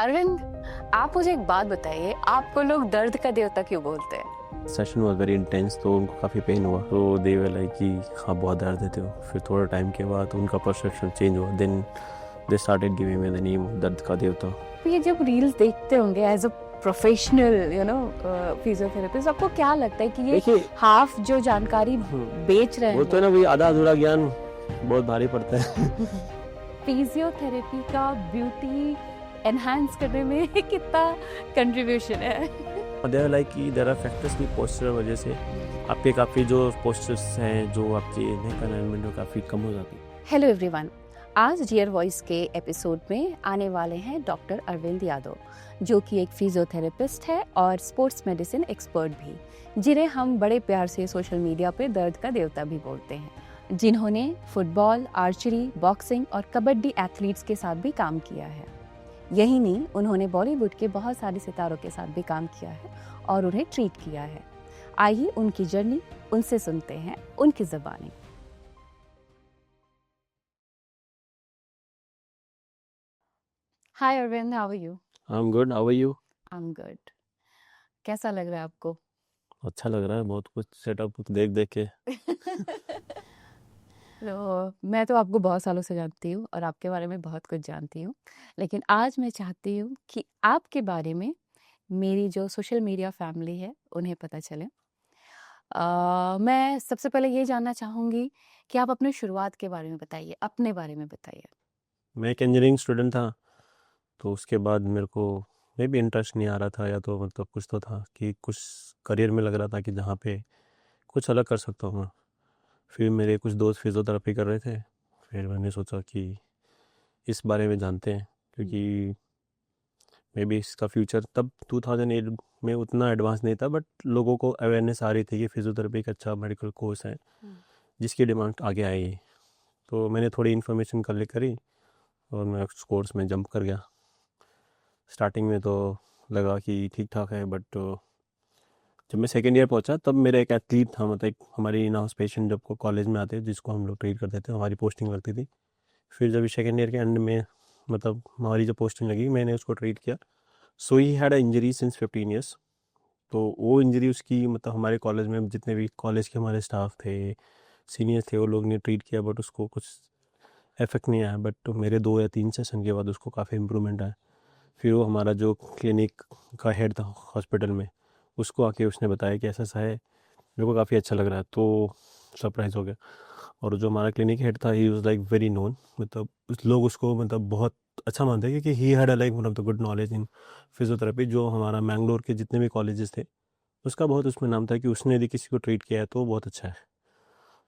अरविंद, आप मुझे एक बात बताइए, आपको लोग दर्द का देवता क्यों बोलते हैं? सेशन वाज वेरी इंटेंस, तो उनको काफ़ी पेन हुआ, तो दे वर लाइक कि हाँ बहुत दर्द देते हो। फिर थोड़ा टाइम के बाद उनका परसेप्शन चेंज हुआ, then they started giving me the name दर्द का देवता। तो ये जब रील्स देखते होंगे एज अ प्रोफेशनल फिजियोथेरेपिस्ट, आपको क्या लगता है कि ये देखिए हाफ जो जानकारी बेच रहे वो हैं तो है ना, वही आधा अधूरा ज्ञान बहुत भारी पड़ता है। फिजियोथेरेपी का ब्यूटी एनहांस करने में कितना कंट्रीब्यूशन है? देयर लाइक कि देयर आर फैक्टर्स की पोस्चर वजह से आपके काफ़ी जो पोस्चर्स हैं, जो आपकी नेक अलाइनमेंट है काफ़ी कम हो जाती है। हेलो एवरीवन, आज डियर वॉइस के एपिसोड में आने वाले हैं डॉक्टर अरविंद यादव, जो कि एक फिजियोथेरेपिस्ट है और स्पोर्ट्स मेडिसिन एक्सपर्ट भी, जिन्हें हम बड़े प्यार से सोशल मीडिया पे दर्द का देवता भी बोलते हैं, जिन्होंने फुटबॉल, आर्चरी, बॉक्सिंग और कबड्डी एथलीट्स के साथ भी काम किया है। यही नहीं, उन्होंने बॉलीवुड के बहुत सारे सितारों के साथ भी काम किया है और उन्हें ट्रीट किया है। आइए उनकी जर्नी उनसे सुनते हैं, उनकी ज़बानी। Hi Arvind, how are you? I am good, how are you? I am good. कैसा लग रहा है आपको? अच्छा लग रहा है, बहुत कुछ सेटअप देख देख के। तो मैं तो आपको बहुत सालों से जानती हूँ और आपके बारे में बहुत कुछ जानती हूँ, लेकिन आज मैं चाहती हूँ कि आपके बारे में मेरी जो सोशल मीडिया फैमिली है उन्हें पता चले। मैं सबसे पहले ये जानना चाहूँगी कि आप अपने शुरुआत के बारे में बताइए, अपने बारे में बताइए। मैं एक इंजीनियरिंग स्टूडेंट था, तो उसके बाद मेरे को मे भी इंटरेस्ट नहीं आ रहा था, या तो मतलब कुछ तो था कि कुछ करियर में लग रहा था कि जहाँ पे कुछ अलग कर सकता हूँ मैं। फिर मेरे कुछ दोस्त फिज़ियोथेरेपी कर रहे थे, फिर मैंने सोचा कि इस बारे में जानते हैं, क्योंकि मे बी इसका फ्यूचर तब 2008 में उतना एडवांस नहीं था, बट लोगों को अवेयरनेस आ रही थी कि फिज़ियोथेरेपी एक अच्छा मेडिकल कोर्स है जिसकी डिमांड आगे आई। तो मैंने थोड़ी इन्फॉर्मेशन कलेक्ट करी और मैं उस कोर्स में जंप कर गया। स्टार्टिंग में तो लगा कि ठीक ठाक है, बट जब मैं सेकेंड ईयर पहुंचा तब मेरा एक एथलीट था, मतलब एक हमारी इन हाउस पेशेंट जब को कॉलेज में आते जिसको हम लोग ट्रीट करते थे, हमारी पोस्टिंग लगती थी। फिर जब सेकेंड ईयर के एंड में मतलब हमारी जो पोस्टिंग लगी, मैंने उसको ट्रीट किया। So he had a injury since 15 years. तो वो इंजरी उसकी मतलब हमारे कॉलेज में जितने भी कॉलेज के हमारे स्टाफ थे, सीनियर थे, वो लोग ने ट्रीट किया, बट उसको कुछ इफेक्ट नहीं आया। बट मेरे 2 या 3 सेशन के बाद उसको काफ़ी इम्प्रूवमेंट आया। फिर वो हमारा जो क्लिनिक का हेड था हॉस्पिटल में, उसको आके उसने बताया कि ऐसा ऐसा है, मेरे को काफ़ी अच्छा लग रहा है, तो सरप्राइज़ हो गया। और जो हमारा क्लिनिक हेड था, ही वाज लाइक वेरी नोन, मतलब लोग उसको मतलब बहुत अच्छा मानते हैं, क्योंकि he had like one of the good knowledge in physiotherapy. जो हमारा मैंगलोर के जितने भी कॉलेजेस थे, उसका बहुत उसमें नाम था कि उसने यदि किसी को ट्रीट किया है तो बहुत अच्छा है।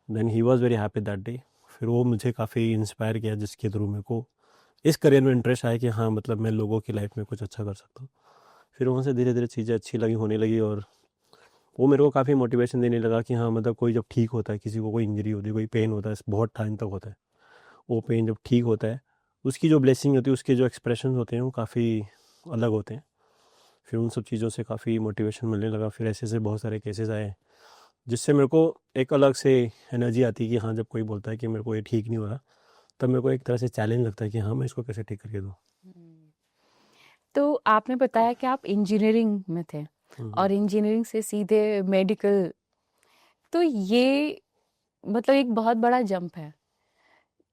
Then he was very happy that day. फिर वो मुझे काफ़ी इंस्पायर किया, जिसके थ्रू मेरे को इस करियर में इंटरेस्ट आया कि हाँ मतलब मैं लोगों की लाइफ में कुछ अच्छा कर सकता हूँ। फिर वहाँ से धीरे धीरे चीज़ें अच्छी लगी, होने लगी, और वो मेरे को काफ़ी मोटिवेशन देने लगा कि हाँ मतलब कोई जब ठीक होता है, किसी को कोई इंजरी होती है, कोई पेन होता है, बहुत टाइम तक होता है, वो पेन जब ठीक होता है, उसकी जो ब्लेसिंग होती है, उसके जो एक्सप्रेशन होते हैं वो काफ़ी अलग होते हैं। फिर उन सब चीज़ों से काफ़ी मोटिवेशन मिलने लगा। फिर ऐसे ऐसे बहुत सारे केसेस आए, जिससे मेरे को एक अलग से एनर्जी आती है कि हाँ जब कोई बोलता है कि मेरे को ये ठीक नहीं हो रहा, तब मेरे को एक तरह से चैलेंज लगता है कि हाँ मैं इसको कैसे ठीक करके दूँ। तो आपने बताया कि आप इंजीनियरिंग में थे और इंजीनियरिंग से सीधे मेडिकल, तो ये मतलब एक बहुत बड़ा जंप है।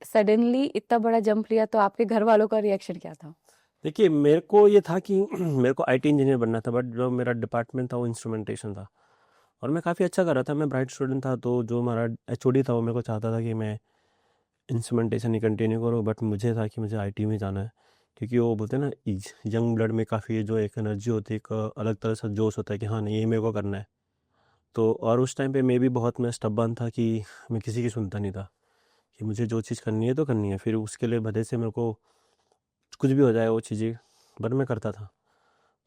सडनली इतना बड़ा जंप लिया, तो आपके घर वालों का रिएक्शन क्या था? देखिए मेरे को ये था कि मेरे को आईटी इंजीनियर बनना था, बट जो मेरा डिपार्टमेंट था वो इंस्ट्रूमेंटेशन था, और मैं काफ़ी अच्छा कर रहा था, मैं ब्राइट स्टूडेंट था। तो जो हमारा एचओडी था वो मेरे को चाहता था कि मैं इंस्ट्रूमेंटेशन ही कंटिन्यू करूँ, बट मुझे था कि मुझे आईटी में जाना है, क्योंकि वो बोलते हैं ना यंग ब्लड में काफ़ी जो एक एनर्जी होती है, एक अलग तरह से जोश होता है कि हाँ नहीं ये मेरे को करना है। तो और उस टाइम पे मैं भी बहुत मैं स्टबर्न था कि मैं किसी की सुनता नहीं था, कि मुझे जो चीज़ करनी है तो करनी है, फिर उसके लिए भले से मेरे को कुछ भी हो जाए वो चीज़ें, बट मैं करता था।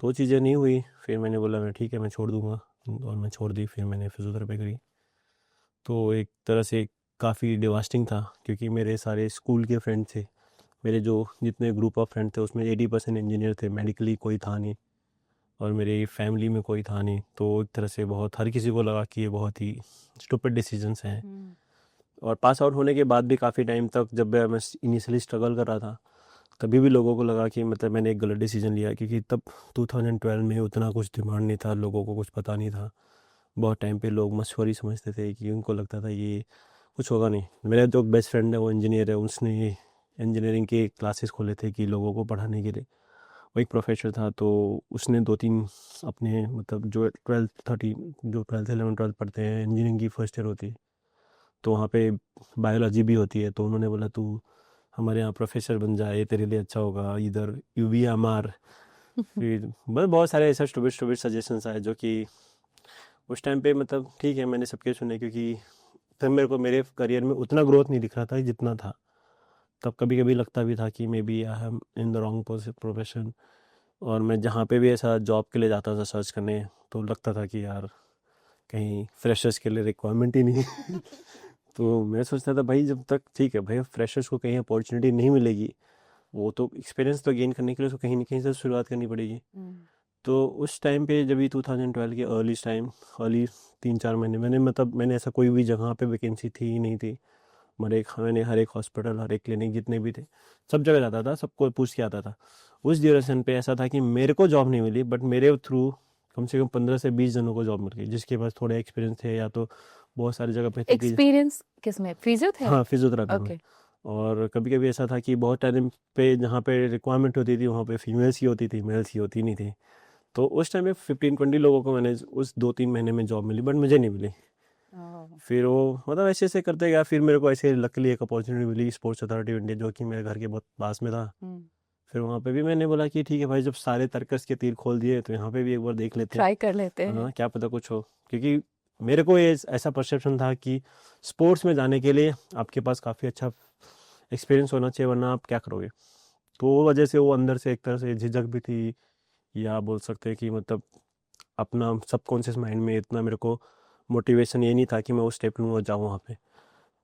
तो वो चीज़ें नहीं हुई, फिर मैंने बोला मैं ठीक है मैं छोड़ दूँगा, और मैं छोड़ दी। फिर मैंने फिजियोथेरेपी करी। तो एक तरह से काफ़ी डिवास्टिंग था, क्योंकि मेरे सारे स्कूल के फ्रेंड थे, मेरे जो जितने ग्रुप ऑफ फ्रेंड थे उसमें 80% इंजीनियर थे, मेडिकली कोई था नहीं, और मेरी फैमिली में कोई था नहीं। तो एक तरह से बहुत हर किसी को लगा कि ये बहुत ही स्टूपिड डिसीजंस हैं। और पास आउट होने के बाद भी काफ़ी टाइम तक जब मैं इनिशियली स्ट्रगल कर रहा था, तभी भी लोगों को लगा कि मतलब मैंने एक गलत डिसीजन लिया, क्योंकि तब 2012 में उतना कुछ डिमांड नहीं था, लोगों को कुछ पता नहीं था। बहुत टाइम पे लोग मशवरी समझते थे कि उनको लगता था ये कुछ होगा नहीं। मेरा जो बेस्ट फ्रेंड है वो इंजीनियर है, उसने इंजीनियरिंग के क्लासेस खोले थे कि लोगों को पढ़ाने के लिए। वो एक प्रोफेसर था, तो उसने 2-3 अपने मतलब जो 12th 11th 12th पढ़ते हैं, इंजीनियरिंग की फर्स्ट ईयर होती है, तो वहाँ पे बायोलॉजी भी होती है। तो उन्होंने बोला तू हमारे यहाँ प्रोफेसर बन जाए, तेरे लिए अच्छा होगा, इधर UVMR। फिर बस बहुत सारे ऐसा स्टूपिड सजेशंस आए, जो कि उस टाइम पे मतलब ठीक है मैंने सबके सुने, क्योंकि तब मेरे को मेरे करियर में उतना ग्रोथ नहीं दिख रहा था जितना था। तब कभी कभी लगता भी था कि maybe I am in the wrong profession. और मैं जहाँ पे भी ऐसा जॉब के लिए जाता था सर्च करने, तो लगता था कि यार कहीं फ्रेशर्स के लिए रिक्वायरमेंट ही नहीं है। तो मैं सोचता था भाई जब तक ठीक है भाई फ्रेशर्स को कहीं अपॉर्चुनिटी नहीं मिलेगी, वो तो एक्सपीरियंस तो गेन करने के लिए तो कहीं ना कहीं से शुरुआत करनी पड़ेगी। तो उस टाइम पे जब भी 2012 के अर्ली 3-4 महीने मैंने ऐसा कोई भी जगह पे वैकेंसी थी ही नहीं थी। मैंने हर एक हॉस्पिटल, हर एक क्लिनिक जितने भी थे, सब जगह जाता था, सबको पूछ के आता था। उस ड्यूरेशन पे ऐसा था कि मेरे को जॉब नहीं मिली, बट मेरे थ्रू कम से कम 15 से 20 जनों को जॉब मिल गई, जिसके पास थोड़े एक्सपीरियंस थे या तो बहुत सारी जगह पे थे कि एक्सपीरियंस किसमें, फिजियोथेरेपी? हाँ फिजियोथेरापी में। ओके। और कभी कभी ऐसा था कि बहुत टाइम पे जहाँ पे रिक्वायरमेंट होती थी वहाँ पे फीमेल्स ही होती थी, मेल्स ही होती नहीं थी। तो उस टाइम में 15-20 लोगों को मैंने उस 2-3 महीने में जॉब मिली, बट मुझे नहीं मिली। फिर वो मतलब ऐसे ऐसे करते गया, फिर मेरे को ऐसे लकीली एक अपॉर्चुनिटी मिली स्पोर्ट्स अथॉरिटी ऑफ इंडिया, जो कि मेरे घर के बहुत पास में था। फिर वहाँ पे भी मैंने बोला कि ठीक है भाई, जब सारे तर्कस के तीर खोल दिए तो यहाँ पे भी एक बार देख लेते हैं, ट्राई कर लेते हैं। हाँ क्या पता कुछ हो। क्योंकि मेरे को ये ऐसा परसेप्शन था कि स्पोर्ट्स में जाने के लिए आपके पास काफ़ी अच्छा एक्सपीरियंस होना चाहिए, वरना आप क्या करोगे। तो वो वजह से वो अंदर से एक तरह से झिझक भी थी, या बोल सकते हैं कि मतलब अपना सबकॉन्शियस माइंड में इतना मेरे को मोटिवेशन ये नहीं था कि मैं उस स्टेप लूँ और जाऊँ वहाँ पे।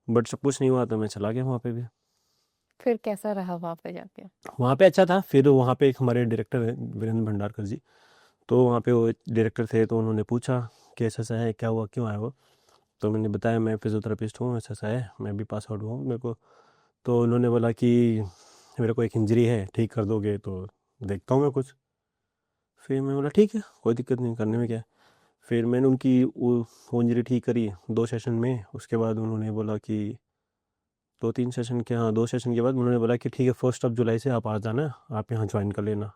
बट सब कुछ नहीं हुआ तो मैं चला गया वहाँ पे भी। फिर कैसा रहा वहाँ पे जाके? वहाँ पे अच्छा था। फिर वहाँ पे एक हमारे डायरेक्टर है वीरेंद्र भंडारकर जी, तो वहाँ पे वो डायरेक्टर थे, तो उन्होंने पूछा कि ऐसा ऐसा है, क्या हुआ, क्यों आया हो। तो मैंने बताया मैं फिजियोथेरेपिस्ट हूँ, ऐसा ऐसा है, मैं भी पास आउट हुआ हूँ मेरे को। तो उन्होंने बोला कि मेरे को एक इंजरी है, ठीक कर दोगे तो देखता हूँ मैं कुछ। फिर मैं बोला ठीक है, कोई दिक्कत नहीं, करने में क्या है। फिर मैंने उनकी वो इंजरी ठीक करी 2 सेशन में। उसके बाद उन्होंने बोला कि 2-3 सेशन के, हाँ 2 सेशन के बाद उन्होंने बोला कि ठीक है 1 जुलाई से आप आ जाना, आप यहाँ ज्वाइन कर लेना।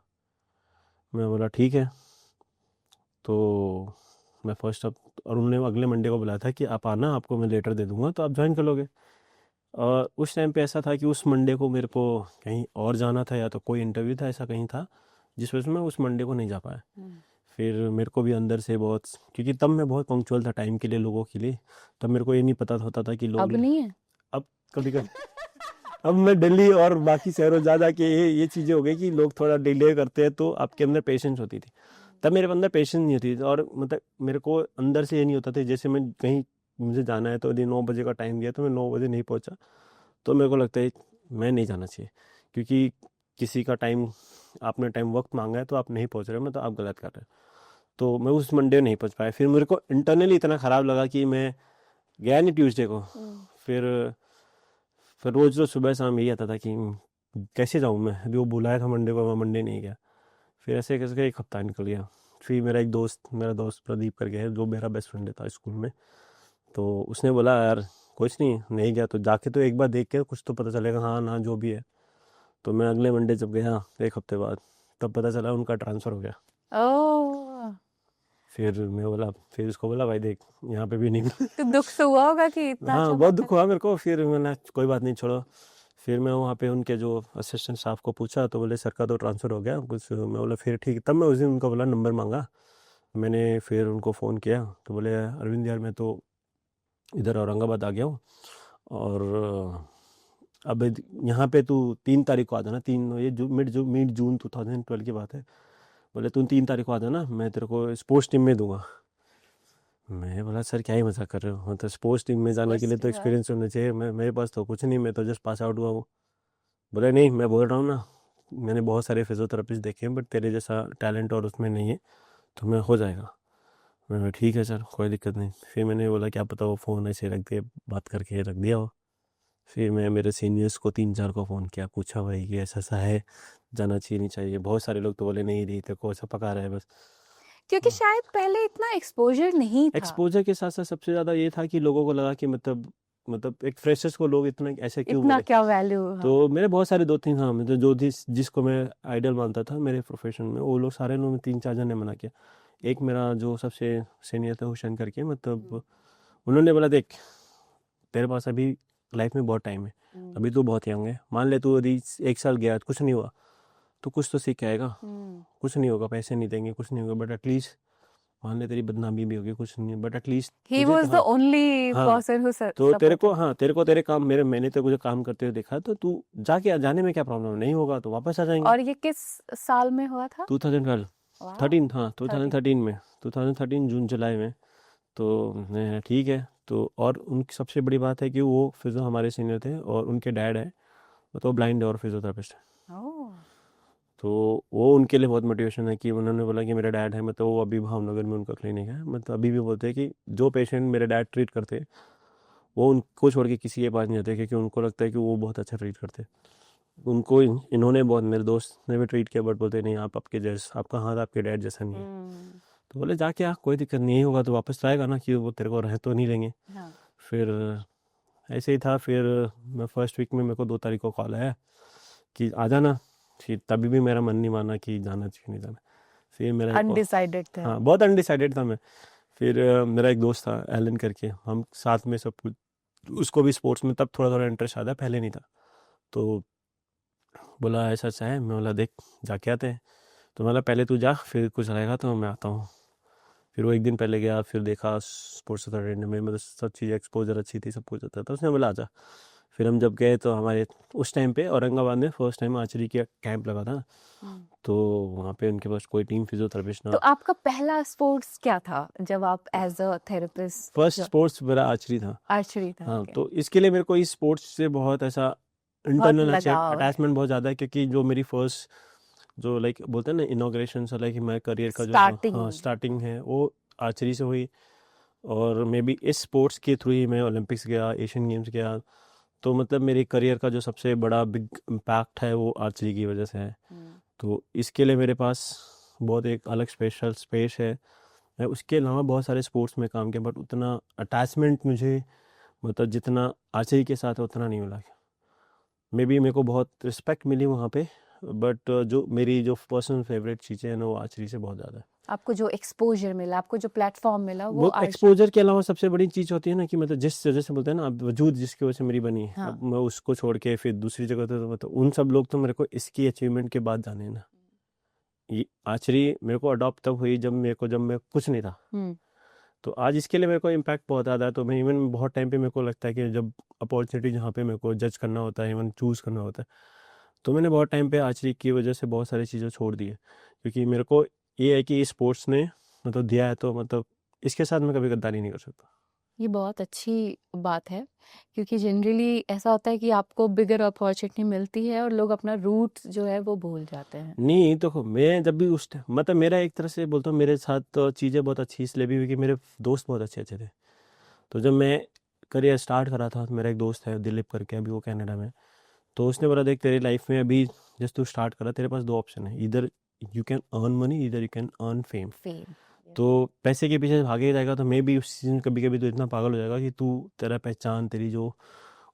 मैं बोला ठीक है। तो मैं और उन्होंने अगले मंडे को बुलाया था कि आप आना, आपको मैं लेटर दे दूंगा तो आप ज्वाइन कर लोगे। और उस टाइम पे ऐसा था कि उस मंडे को मेरे को कहीं और जाना था, या तो कोई इंटरव्यू था, ऐसा कहीं था, जिस वजह से मैं उस मंडे को नहीं जा पाया। फिर मेरे को भी अंदर से बहुत, क्योंकि तब मैं बहुत पंक्चुअल था टाइम के लिए, लोगों के लिए। तब मेरे को ये नहीं पता होता था कि लोग अब नहीं है? अब कभी कभी अब मैं दिल्ली और बाकी शहरों जा जा के ये चीज़ें हो गई कि लोग थोड़ा डिले करते हैं, तो आपके अंदर पेशेंस होती थी। तब मेरे अंदर पेशेंस नहीं होती थी, और मतलब मेरे को अंदर से ये नहीं होता था, जैसे मैं कहीं मुझे जाना है तो यदि 9 बजे का टाइम दिया तो मैं 9 बजे नहीं पहुंचा, तो मेरे को लगता है मैं नहीं जाना चाहिए। क्योंकि किसी का टाइम, आपने टाइम वक्त मांगा है तो आप नहीं पहुंच रहे हो, मतलब आप गलत कर रहे हो। तो मैं उस मंडे नहीं पहुंच पाया। फिर मेरे को इंटरनली इतना ख़राब लगा कि मैं गया नहीं ट्यूसडे को। फिर रोज़ रोज़ सुबह शाम यही आता था कि कैसे जाऊँ मैं, जो बुलाया था मंडे को मैं मंडे नहीं गया। फिर ऐसे करके एक हफ्ता निकल गया। फिर मेरा दोस्त प्रदीप करके है, जो मेरा बेस्ट फ्रेंड था स्कूल में, तो उसने बोला यार कुछ नहीं गया तो जाके तो एक बार देख के कुछ तो पता चलेगा, हाँ ना जो भी है। तो मैं अगले मंडे जब गया एक हफ्ते बाद, तब पता चला उनका ट्रांसफ़र हो गया। ओह, फिर उसको बोला भाई देख यहाँ पे भी नहीं मिला। तो दुख तो हुआ होगा कि इतना हाँ अच्छा बहुत मौका दुख हुआ मेरे को। फिर मैंने कोई बात नहीं, छोड़ो। फिर मैं वहाँ पे उनके जो असिस्टेंट स्टाफ को पूछा, तो बोले सर का तो ट्रांसफ़र हो गया कुछ। मैं बोला फिर ठीक। तब मैं उस दिन उनका बोला नंबर मांगा मैंने, फिर उनको फ़ोन किया तो बोले अरविंद यार मैं तो इधर औरंगाबाद आ गया हूँ, और अब यहाँ पे तू 3 तारीख को आ जाना। ये मिड जून 2012 की बात है। बोले तू 3 तारीख को आ जाना, मैं तेरे को स्पोर्ट्स टीम में दूंगा। मैं बोला सर क्या ही मजाक कर रहे हो, मतलब स्पोर्ट्स टीम में जाने के लिए उसके तो बाद एक्सपीरियंस होना चाहिए। मेरे पास तो कुछ नहीं, मैं तो जस्ट पास आउट हुआ हूँ। बोले नहीं, मैं बोल रहा हूँ ना, मैंने बहुत सारे फिजियोथेरेपिस्ट देखे हैं, बट तेरे जैसा टैलेंट और उसमें नहीं है, तो मैं हो जाएगा। मैं बोला ठीक है सर, कोई दिक्कत नहीं। फिर मैंने बोला क्या पता वो फ़ोन ऐसे रख दिए, बात करके रख दिया हो। फिर मैं मेरे सीनियर्स को 3-4 को फ़ोन किया, पूछा भाई कि ऐसा-ऐसा है, जाना चाहिए नहीं चाहिए? बहुत सारे लोग तो बोले नहीं तेरे को ऐसा पका रहा है बस। क्योंकि हाँ। शायद पहले इतना एक्सपोज़र नहीं था। एक्सपोज़र के साथ-साथ सबसे ज़्यादा ये था कि लोगों को लगा कि मतलब एक फ्रेशर्स को लोग इतना ऐसे क्यों इतना बोले? क्या वैल्यू, हाँ। तो मेरे बहुत सारे 2-3 हाँ, मतलब जो जिसको मैं आइडल मानता था मेरे प्रोफ़ेशन में, वो लोग सारे लोग 3-4 जन ने मना किया। एक मेरा जो सबसे सीनियर था हुसैन करके, मतलब उन्होंने बोला देख, तेरे पास अभी लाइफ़ में बहुत टाइम है, अभी तू बहुत यंग है, मान ले तू यदि 1 साल गया कुछ नहीं हुआ, तो कुछ तो सीख के आएगा। कुछ नहीं होगा, पैसे नहीं देंगे, कुछ नहीं होगा, बट एटलीस्ट मान ले तेरी बदनामी भी होगी, कुछ नहीं, बट एटलीस्ट ही तुझे वाज द हाँ ओनली हाँ पर्सन हु तो तेरे को सपोर्टेड। हाँ तेरे को तेरे काम मैंने तेरे को जो काम करते हुए देखा, तो तू जाने में क्या प्रॉब्लम, नहीं होगा तो वापस आ जाएंगे। और ये किस साल में हुआ था? 2012 वाह। 13 हाँ 13। 2013 में, 2013 जून जुलाई में। तो मैं ठीक है, तो और उनकी सबसे बड़ी बात है कि वो फिज़ो हमारे सीनियर थे और उनके डैड है, तो ब्लाइंड है और फिजियोथेरेपिस्ट है। ओह। तो वो उनके लिए बहुत मोटिवेशन है कि उन्होंने बोला कि मेरा डैड है, मतलब वो अभी भावनगर में उनका क्लिनिक है, मतलब अभी भी बोलते हैं कि जो पेशेंट मेरे डैड ट्रीट करते हैं वो उनको छोड़ के किसी के पास नहीं जाते, क्योंकि उनको लगता है कि वो बहुत अच्छा ट्रीट करते हैं। उनको इन्होंने बहुत, मेरे दोस्त ने भी ट्रीट किया, बट बोलते नहीं आप आपके जैसा, आपका हाथ आपके डैड जैसा नहीं है। तो बोले जाके आ, कोई दिक्कत नहीं होगा तो वापस आएगा ना, कि वो तेरे को रह तो नहीं लेंगे। हाँ। फिर ऐसे ही था। फिर मैं फर्स्ट वीक में मेरे को 2 तारीख को कॉल आया कि आ जाना। फिर तभी भी मेरा मन नहीं माना कि जाना चाहिए नहीं जाना। फिर मेरा अनडिसाइडेड थे हाँ आप। बहुत अनडिसाइडेड था मैं। फिर मेरा एक दोस्त था एलन करके, हम साथ में सब कुछ, उसको भी स्पोर्ट्स में तब थोड़ा थोड़ा इंटरेस्ट आता है, पहले नहीं था। तो बोला ऐसा ऐसा है, मैं बोला देख जाके आते हैं। तो बोला पहले तू जा, फिर कुछ रहेगा तो मैं आता हूँ। फिर वो एक दिन पहले गया, फिर देखा स्पोर्ट्स अथॉरिटी में, मतलब सब चीज़ एक्सपोजर अच्छी थी, सब कुछ अच्छा था। उसने बोला आजा। फिर हम जब गए तो हमारे उस टाइम पे औरंगाबाद में फर्स्ट टाइम आर्चरी का कैंप लगा था। तो वहाँ पे उनके पास कोई टीम फिजियोथेरेपिस्ट तो ना। आपका पहला स्पोर्ट्स क्या था जब आप as a therapist? First sports मेरा आर्चरी था। आर्चरी था। हाँ ओके। तो इसके लिए मेरे को इस स्पोर्ट्स से बहुत ऐसा बहुत इंटरनल लगाव है। अटैचमेंट बहुत ज़्यादा है, क्योंकि जो मेरी फर्स्ट जो लाइक बोलते हैं ना इनॉग्रेशन, लाइक माई करियर का जो हाँ स्टार्टिंग। स्टार्टिंग है वो आर्चरी से हुई। और मे बी इस स्पोर्ट्स के थ्रू ही मैं ओलंपिक्स गया, एशियन गेम्स गया। तो मतलब मेरे करियर का जो सबसे बड़ा बिग इम्पैक्ट है वो आर्चरी की वजह से है। तो इसके लिए मेरे पास बहुत एक अलग स्पेशल स्पेस है। मैं उसके अलावा बहुत सारे स्पोर्ट्स में काम किया, बट उतना अटैचमेंट मुझे, मतलब जितना आर्चरी के साथ है उतना नहीं मिला। मे बी मेरे को बहुत रिस्पेक्ट मिली वहाँ पे, बट जो मेरी जो पर्सनल फेवरेट चीज़ें हैं ना वो आर्चरी से बहुत ज़्यादा है। आपको जो एक्सपोजर मिला, आपको जो प्लेटफॉर्म मिला, वो वो आर्चरी। एक्सपोजर के अलावा सबसे बड़ी चीज़ होती है ना कि मतलब जिस वजह से बोलते हैं ना, अब वजूद जिसकी वजह से मेरी बनी है, हाँ। अब मैं उसको छोड़ के फिर दूसरी जगह तो मतलब उन सब लोग तो मेरे को इसकी अचीवमेंट के बाद जाने ना। ये आर्चरी मेरे को अडॉप्ट तब हुई जब मैं कुछ नहीं था। तो आज इसके लिए मेरे को इम्पैक्ट बहुत ज़्यादा है। तो मैं इवन बहुत टाइम पे मेरे को लगता है कि जब अपॉर्चुनिटी जहाँ पे मेरे को जज करना होता है, इवन चूज़ करना होता है, तो मैंने बहुत टाइम पे आर्चरी की वजह से बहुत सारी चीज़ें छोड़ दी है। क्योंकि मेरे को ये है कि स्पोर्ट्स ने मतलब दिया है, तो मतलब इसके साथ मैं कभी गद्दारी नहीं कर सकता। ये बहुत अच्छी बात है, क्योंकि जनरली ऐसा होता है कि आपको बिगर अपॉर्चुनिटी मिलती है और लोग अपना रूट जो है वो भूल जाते हैं। नहीं तो मैं जब भी उस मतलब मेरा एक तरह से बोलता हूँ, मेरे साथ तो चीज़ें बहुत अच्छी इसलिए भी हुई कि मेरे दोस्त बहुत अच्छे अच्छे थे। तो जब मैं करियर स्टार्ट करा था, तो मेरा एक दोस्त है दिलीप करके, अभी वो कनाडा में। तो उसने बोला देख तेरी लाइफ में अभी जस्ट तू स्टार्ट करा, तेरे पास 2 ऑप्शन है, इधर यू कैन अर्न मनी, इधर you can earn fame. Fame. तो पैसे के पीछे भागे ही जाएगा तो मे भी उस सीजन कभी कभी तो इतना पागल हो जाएगा कि तू तेरा पहचान, तेरी जो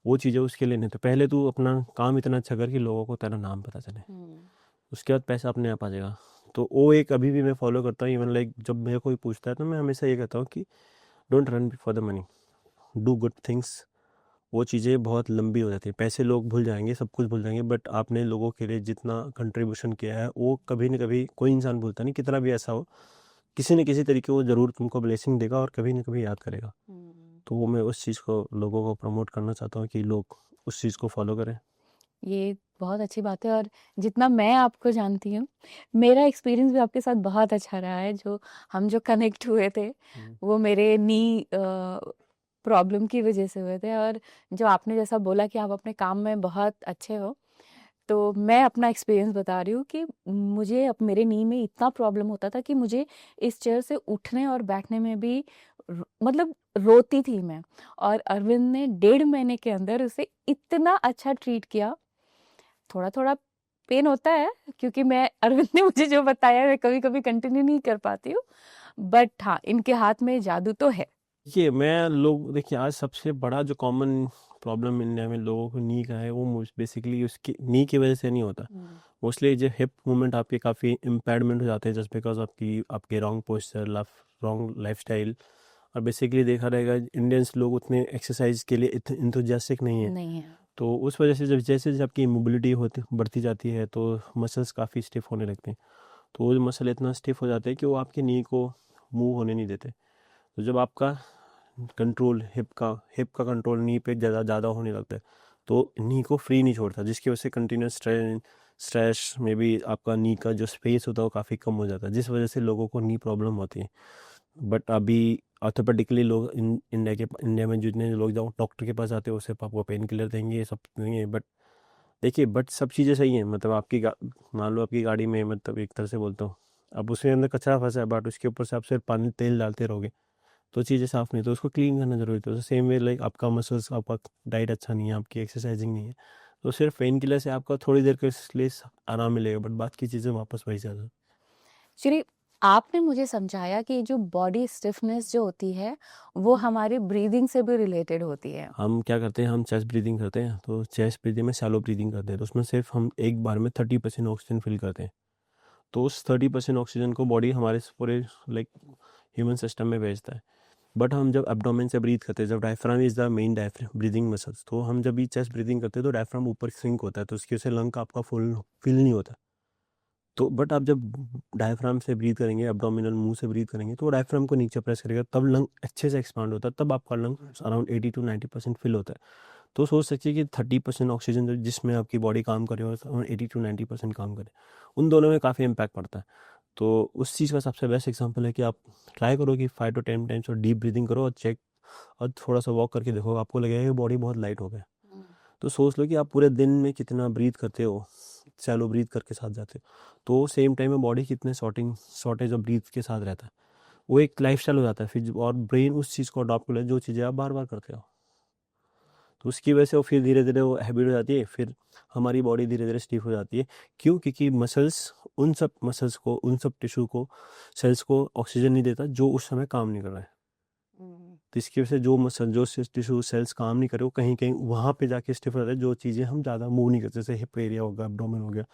वो चीज़ है उसके लिए नहीं। तो पहले तू अपना काम इतना अच्छा कर कि लोगों को तेरा नाम पता चले, उसके बाद पैसा अपने आप आ जाएगा। तो वो एक अभी भी मैं फॉलो करता हूँ। इवन लाइक जब मेरे कोई पूछता है तो मैं हमेशा ये कहता हूँ कि don't run for the money, do good things. वो चीज़ें बहुत लंबी हो जाती है, पैसे लोग भूल जाएंगे, सब कुछ भूल जाएंगे, बट आपने लोगों के लिए जितना कंट्रीब्यूशन किया है वो कभी न कभी कोई इंसान भूलता नहीं, कितना भी ऐसा हो, किसी न किसी तरीके वो ज़रूर तुमको ब्लेसिंग देगा और कभी न कभी याद करेगा। तो वो मैं उस चीज़ को लोगों को प्रमोट करना चाहता हूँ कि लोग उस चीज़ को फॉलो करें। ये बहुत अच्छी बात है, और जितना मैं आपको जानती हूँ, मेरा एक्सपीरियंस भी आपके साथ बहुत अच्छा रहा है। जो कनेक्ट हुए थे वो मेरे नी प्रॉब्लम की वजह से हुए थे, और जो आपने जैसा बोला कि आप अपने काम में बहुत अच्छे हो, तो मैं अपना एक्सपीरियंस बता रही हूँ कि मुझे अब मेरे नी में इतना प्रॉब्लम होता था कि मुझे इस चेयर से उठने और बैठने में भी मतलब रोती थी मैं, और अरविंद ने 1.5 महीने के अंदर उसे इतना अच्छा ट्रीट किया। थोड़ा थोड़ा पेन होता है क्योंकि मैं अरविंद ने मुझे जो बताया मैं कभी कभी कंटिन्यू नहीं कर पाती हूँ, बट हाँ, इनके हाथ में जादू तो है। देखिए आज सबसे बड़ा जो कॉमन प्रॉब्लम इंडिया में लोगों को नी का है, वो बेसिकली उसकी नी की वजह से नहीं होता। मोस्टली जो हिप मूवमेंट आपके काफ़ी इम्पेयरमेंट हो जाते हैं जस्ट बिकॉज आपके रॉन्ग पोस्चर, रॉन्ग लाइफस्टाइल। और बेसिकली देखा रहेगा इंडियंस लोग उतने एक्सरसाइज के लिए इतने इंथुजियास्टिक नहीं है। नहीं है। तो उस वजह से जैसे आपकी मोबिलिटी होती बढ़ती जाती है तो मसल्स काफ़ी स्टिफ होने लगते हैं। तो वो मसल इतना स्टिफ हो जाते हैं कि वो आपकी नी को मूव होने नहीं देते। तो जब आपका कंट्रोल हिप का कंट्रोल नी पे ज़्यादा होने लगता है तो नी को फ्री नहीं छोड़ता, जिसकी वजह से कंटिन्यूस स्ट्रेस में भी आपका नी का जो स्पेस होता है वो काफ़ी कम हो जाता है, जिस वजह से लोगों को नी प्रॉब्लम होती है। बट अभी ऑर्थोपेडिकली लोग इंडिया में जितने लोग जाओ डॉक्टर के पास आते हैं, उससे आपको पेन किलर देंगे, ये सब देंगे। बट सब चीज़ें सही हैं। मतलब मान लो आपकी गाड़ी में, मतलब एक तरह से बोलता हूँ, अब उसके अंदर कचरा फंसा है बट उसके ऊपर से आप सिर्फ पानी तेल डालते रहोगे तो चीज़ें साफ़ नहीं, तो उसको क्लीन करना ज़रूरी है। तो सेम वे लाइक आपका मसल्स, आपका डाइट अच्छा नहीं है, आपकी एक्सरसाइजिंग नहीं है, तो सिर्फ पेन किलर से आपका थोड़ी देर के लिए आराम मिलेगा बट बाकी चीज़ें वापस वही ज़्यादा। श्री, आपने मुझे समझाया कि जो बॉडी स्टिफनेस जो होती है वो हमारी ब्रीदिंग से भी रिलेटेड होती है। हम क्या करते हैं, हम चेस्ट ब्रीदिंग करते हैं, तो चेस्ट ब्रीदिंग में शैलो ब्रीदिंग करते हैं, तो उसमें सिर्फ हम एक बार में 30% ऑक्सीजन फिल करते हैं। तो उस 30% ऑक्सीजन को बॉडी हमारे पूरे लाइक ह्यूमन सिस्टम में भेजता है। बट हम जब एब्डोमेन से ब्रीथ करते हैं, जब diaphragm is the main diaphragm breathing muscles, तो हम जब भी चेस्ट ब्रीदिंग करते हैं तो डायफ्राम ऊपर सिंक होता है, तो उसकी वजह से लंग का आपका फुल फील नहीं होता। तो बट आप जब डायफ्राम से ब्रीथ करेंगे, एब्डोमिनल मुंह से ब्रीथ करेंगे, तो डायफ्राम को नीचे प्रेस करेगा, तब लंग अच्छे से एक्सपांड होता है, तब आपका लंग अराउंड 80 to 90% फिल होता है। तो सोच सकते हैं कि 30% ऑक्सीजन जिसमें आपकी बॉडी काम करे और 80 to 90% काम करे, उन दोनों में काफ़ी इम्पैक्ट पड़ता है। तो उस चीज़ का सबसे बेस्ट एग्जांपल है कि आप ट्राई करो कि 5 to 10 टाइम्स और डीप ब्रीदिंग करो और थोड़ा सा वॉक करके देखो, आपको लगेगा कि बॉडी बहुत लाइट हो गया। तो सोच लो कि आप पूरे दिन में कितना ब्रीथ करते हो, शैलो ब्रीथ करके साथ जाते हो, तो सेम टाइम में बॉडी कितने शॉर्टेज ऑफ ब्रीथ के साथ रहता है। वो एक लाइफस्टाइल हो जाता है फिर, और ब्रेन उस चीज़ को अडॉप्ट कर लेता है जो चीज़ें आप बार बार करते हो। तो उसकी वजह से वो फिर धीरे धीरे वो हैबिट हो जाती है, फिर हमारी बॉडी धीरे धीरे स्टिफ हो जाती है। क्यों? क्योंकि उन सब टिश्यू को, सेल्स को ऑक्सीजन नहीं देता जो उस समय काम नहीं कर रहा है। तो इसकी वजह से जो टिश्यू सेल्स काम नहीं करे, वो कहीं कहीं वहाँ पे जाके स्टिफ हो जाता है, जो चीज़ें हम ज़्यादा मूव नहीं करते, जैसे हिप एरिया हो गया, एब्डोमेन हो गया,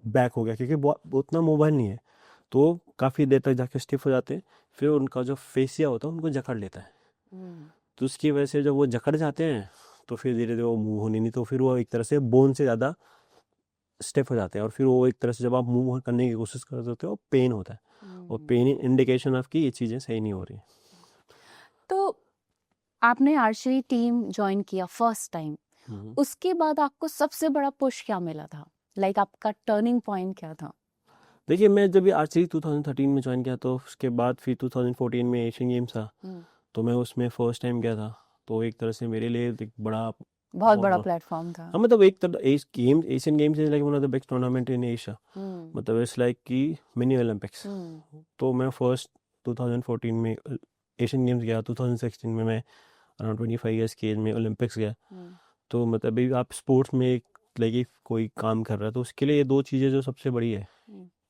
बैक हो गया, क्योंकि उतना मोबाइल नहीं है, तो काफ़ी देर तक जाके स्टिफ हो जाते हैं। फिर उनका जो फेसिया होता है उनको जकड़ लेता है। तो उसकी वजह से जब वो जकड़ जाते हैं तो फिर धीरे धीरे वो मूव होने नहीं, तो फिर वो एक तरह से बोन से ज़्यादा स्टिफ हो जाते हैं, और फिर वो एक तरह से जब आप मूव करने की कोशिश करते हो पेन होता है, और पेन इंडिकेशन आपकी ये चीज़ें सही नहीं हो रही। तो आपने आर्चरी टीम ज्वाइन किया फर्स्ट टाइम, उसके बाद आपको सबसे बड़ा पुश क्या मिला था? लाइक आपका टर्निंग पॉइंट क्या था? देखिए, मैं जब आर्चरी 2013 में ज्वाइन किया, तो उसके बाद फिर 2014 में एशियन गेम्स था, तो मैं उसमें फर्स्ट टाइम गया था। तो एक तरह से मेरे लिए एक बहुत बड़ा प्लेटफॉर्म था। हाँ, मतलब एक तरह Asian games is like one of the biggest tournament in Asia, मतलब इट्स लाइक कि मिनी ओलंपिक्स। तो मैं फर्स्ट 2014 में एशियन गेम्स गया, 2016 में मैं अराउंड 25 ईयर्स की एज में ओलंपिक्स गया। तो मतलब अभी आप स्पोर्ट्स में लाइक कोई काम कर रहा है तो उसके लिए ये दो चीज़ें जो सबसे बड़ी है,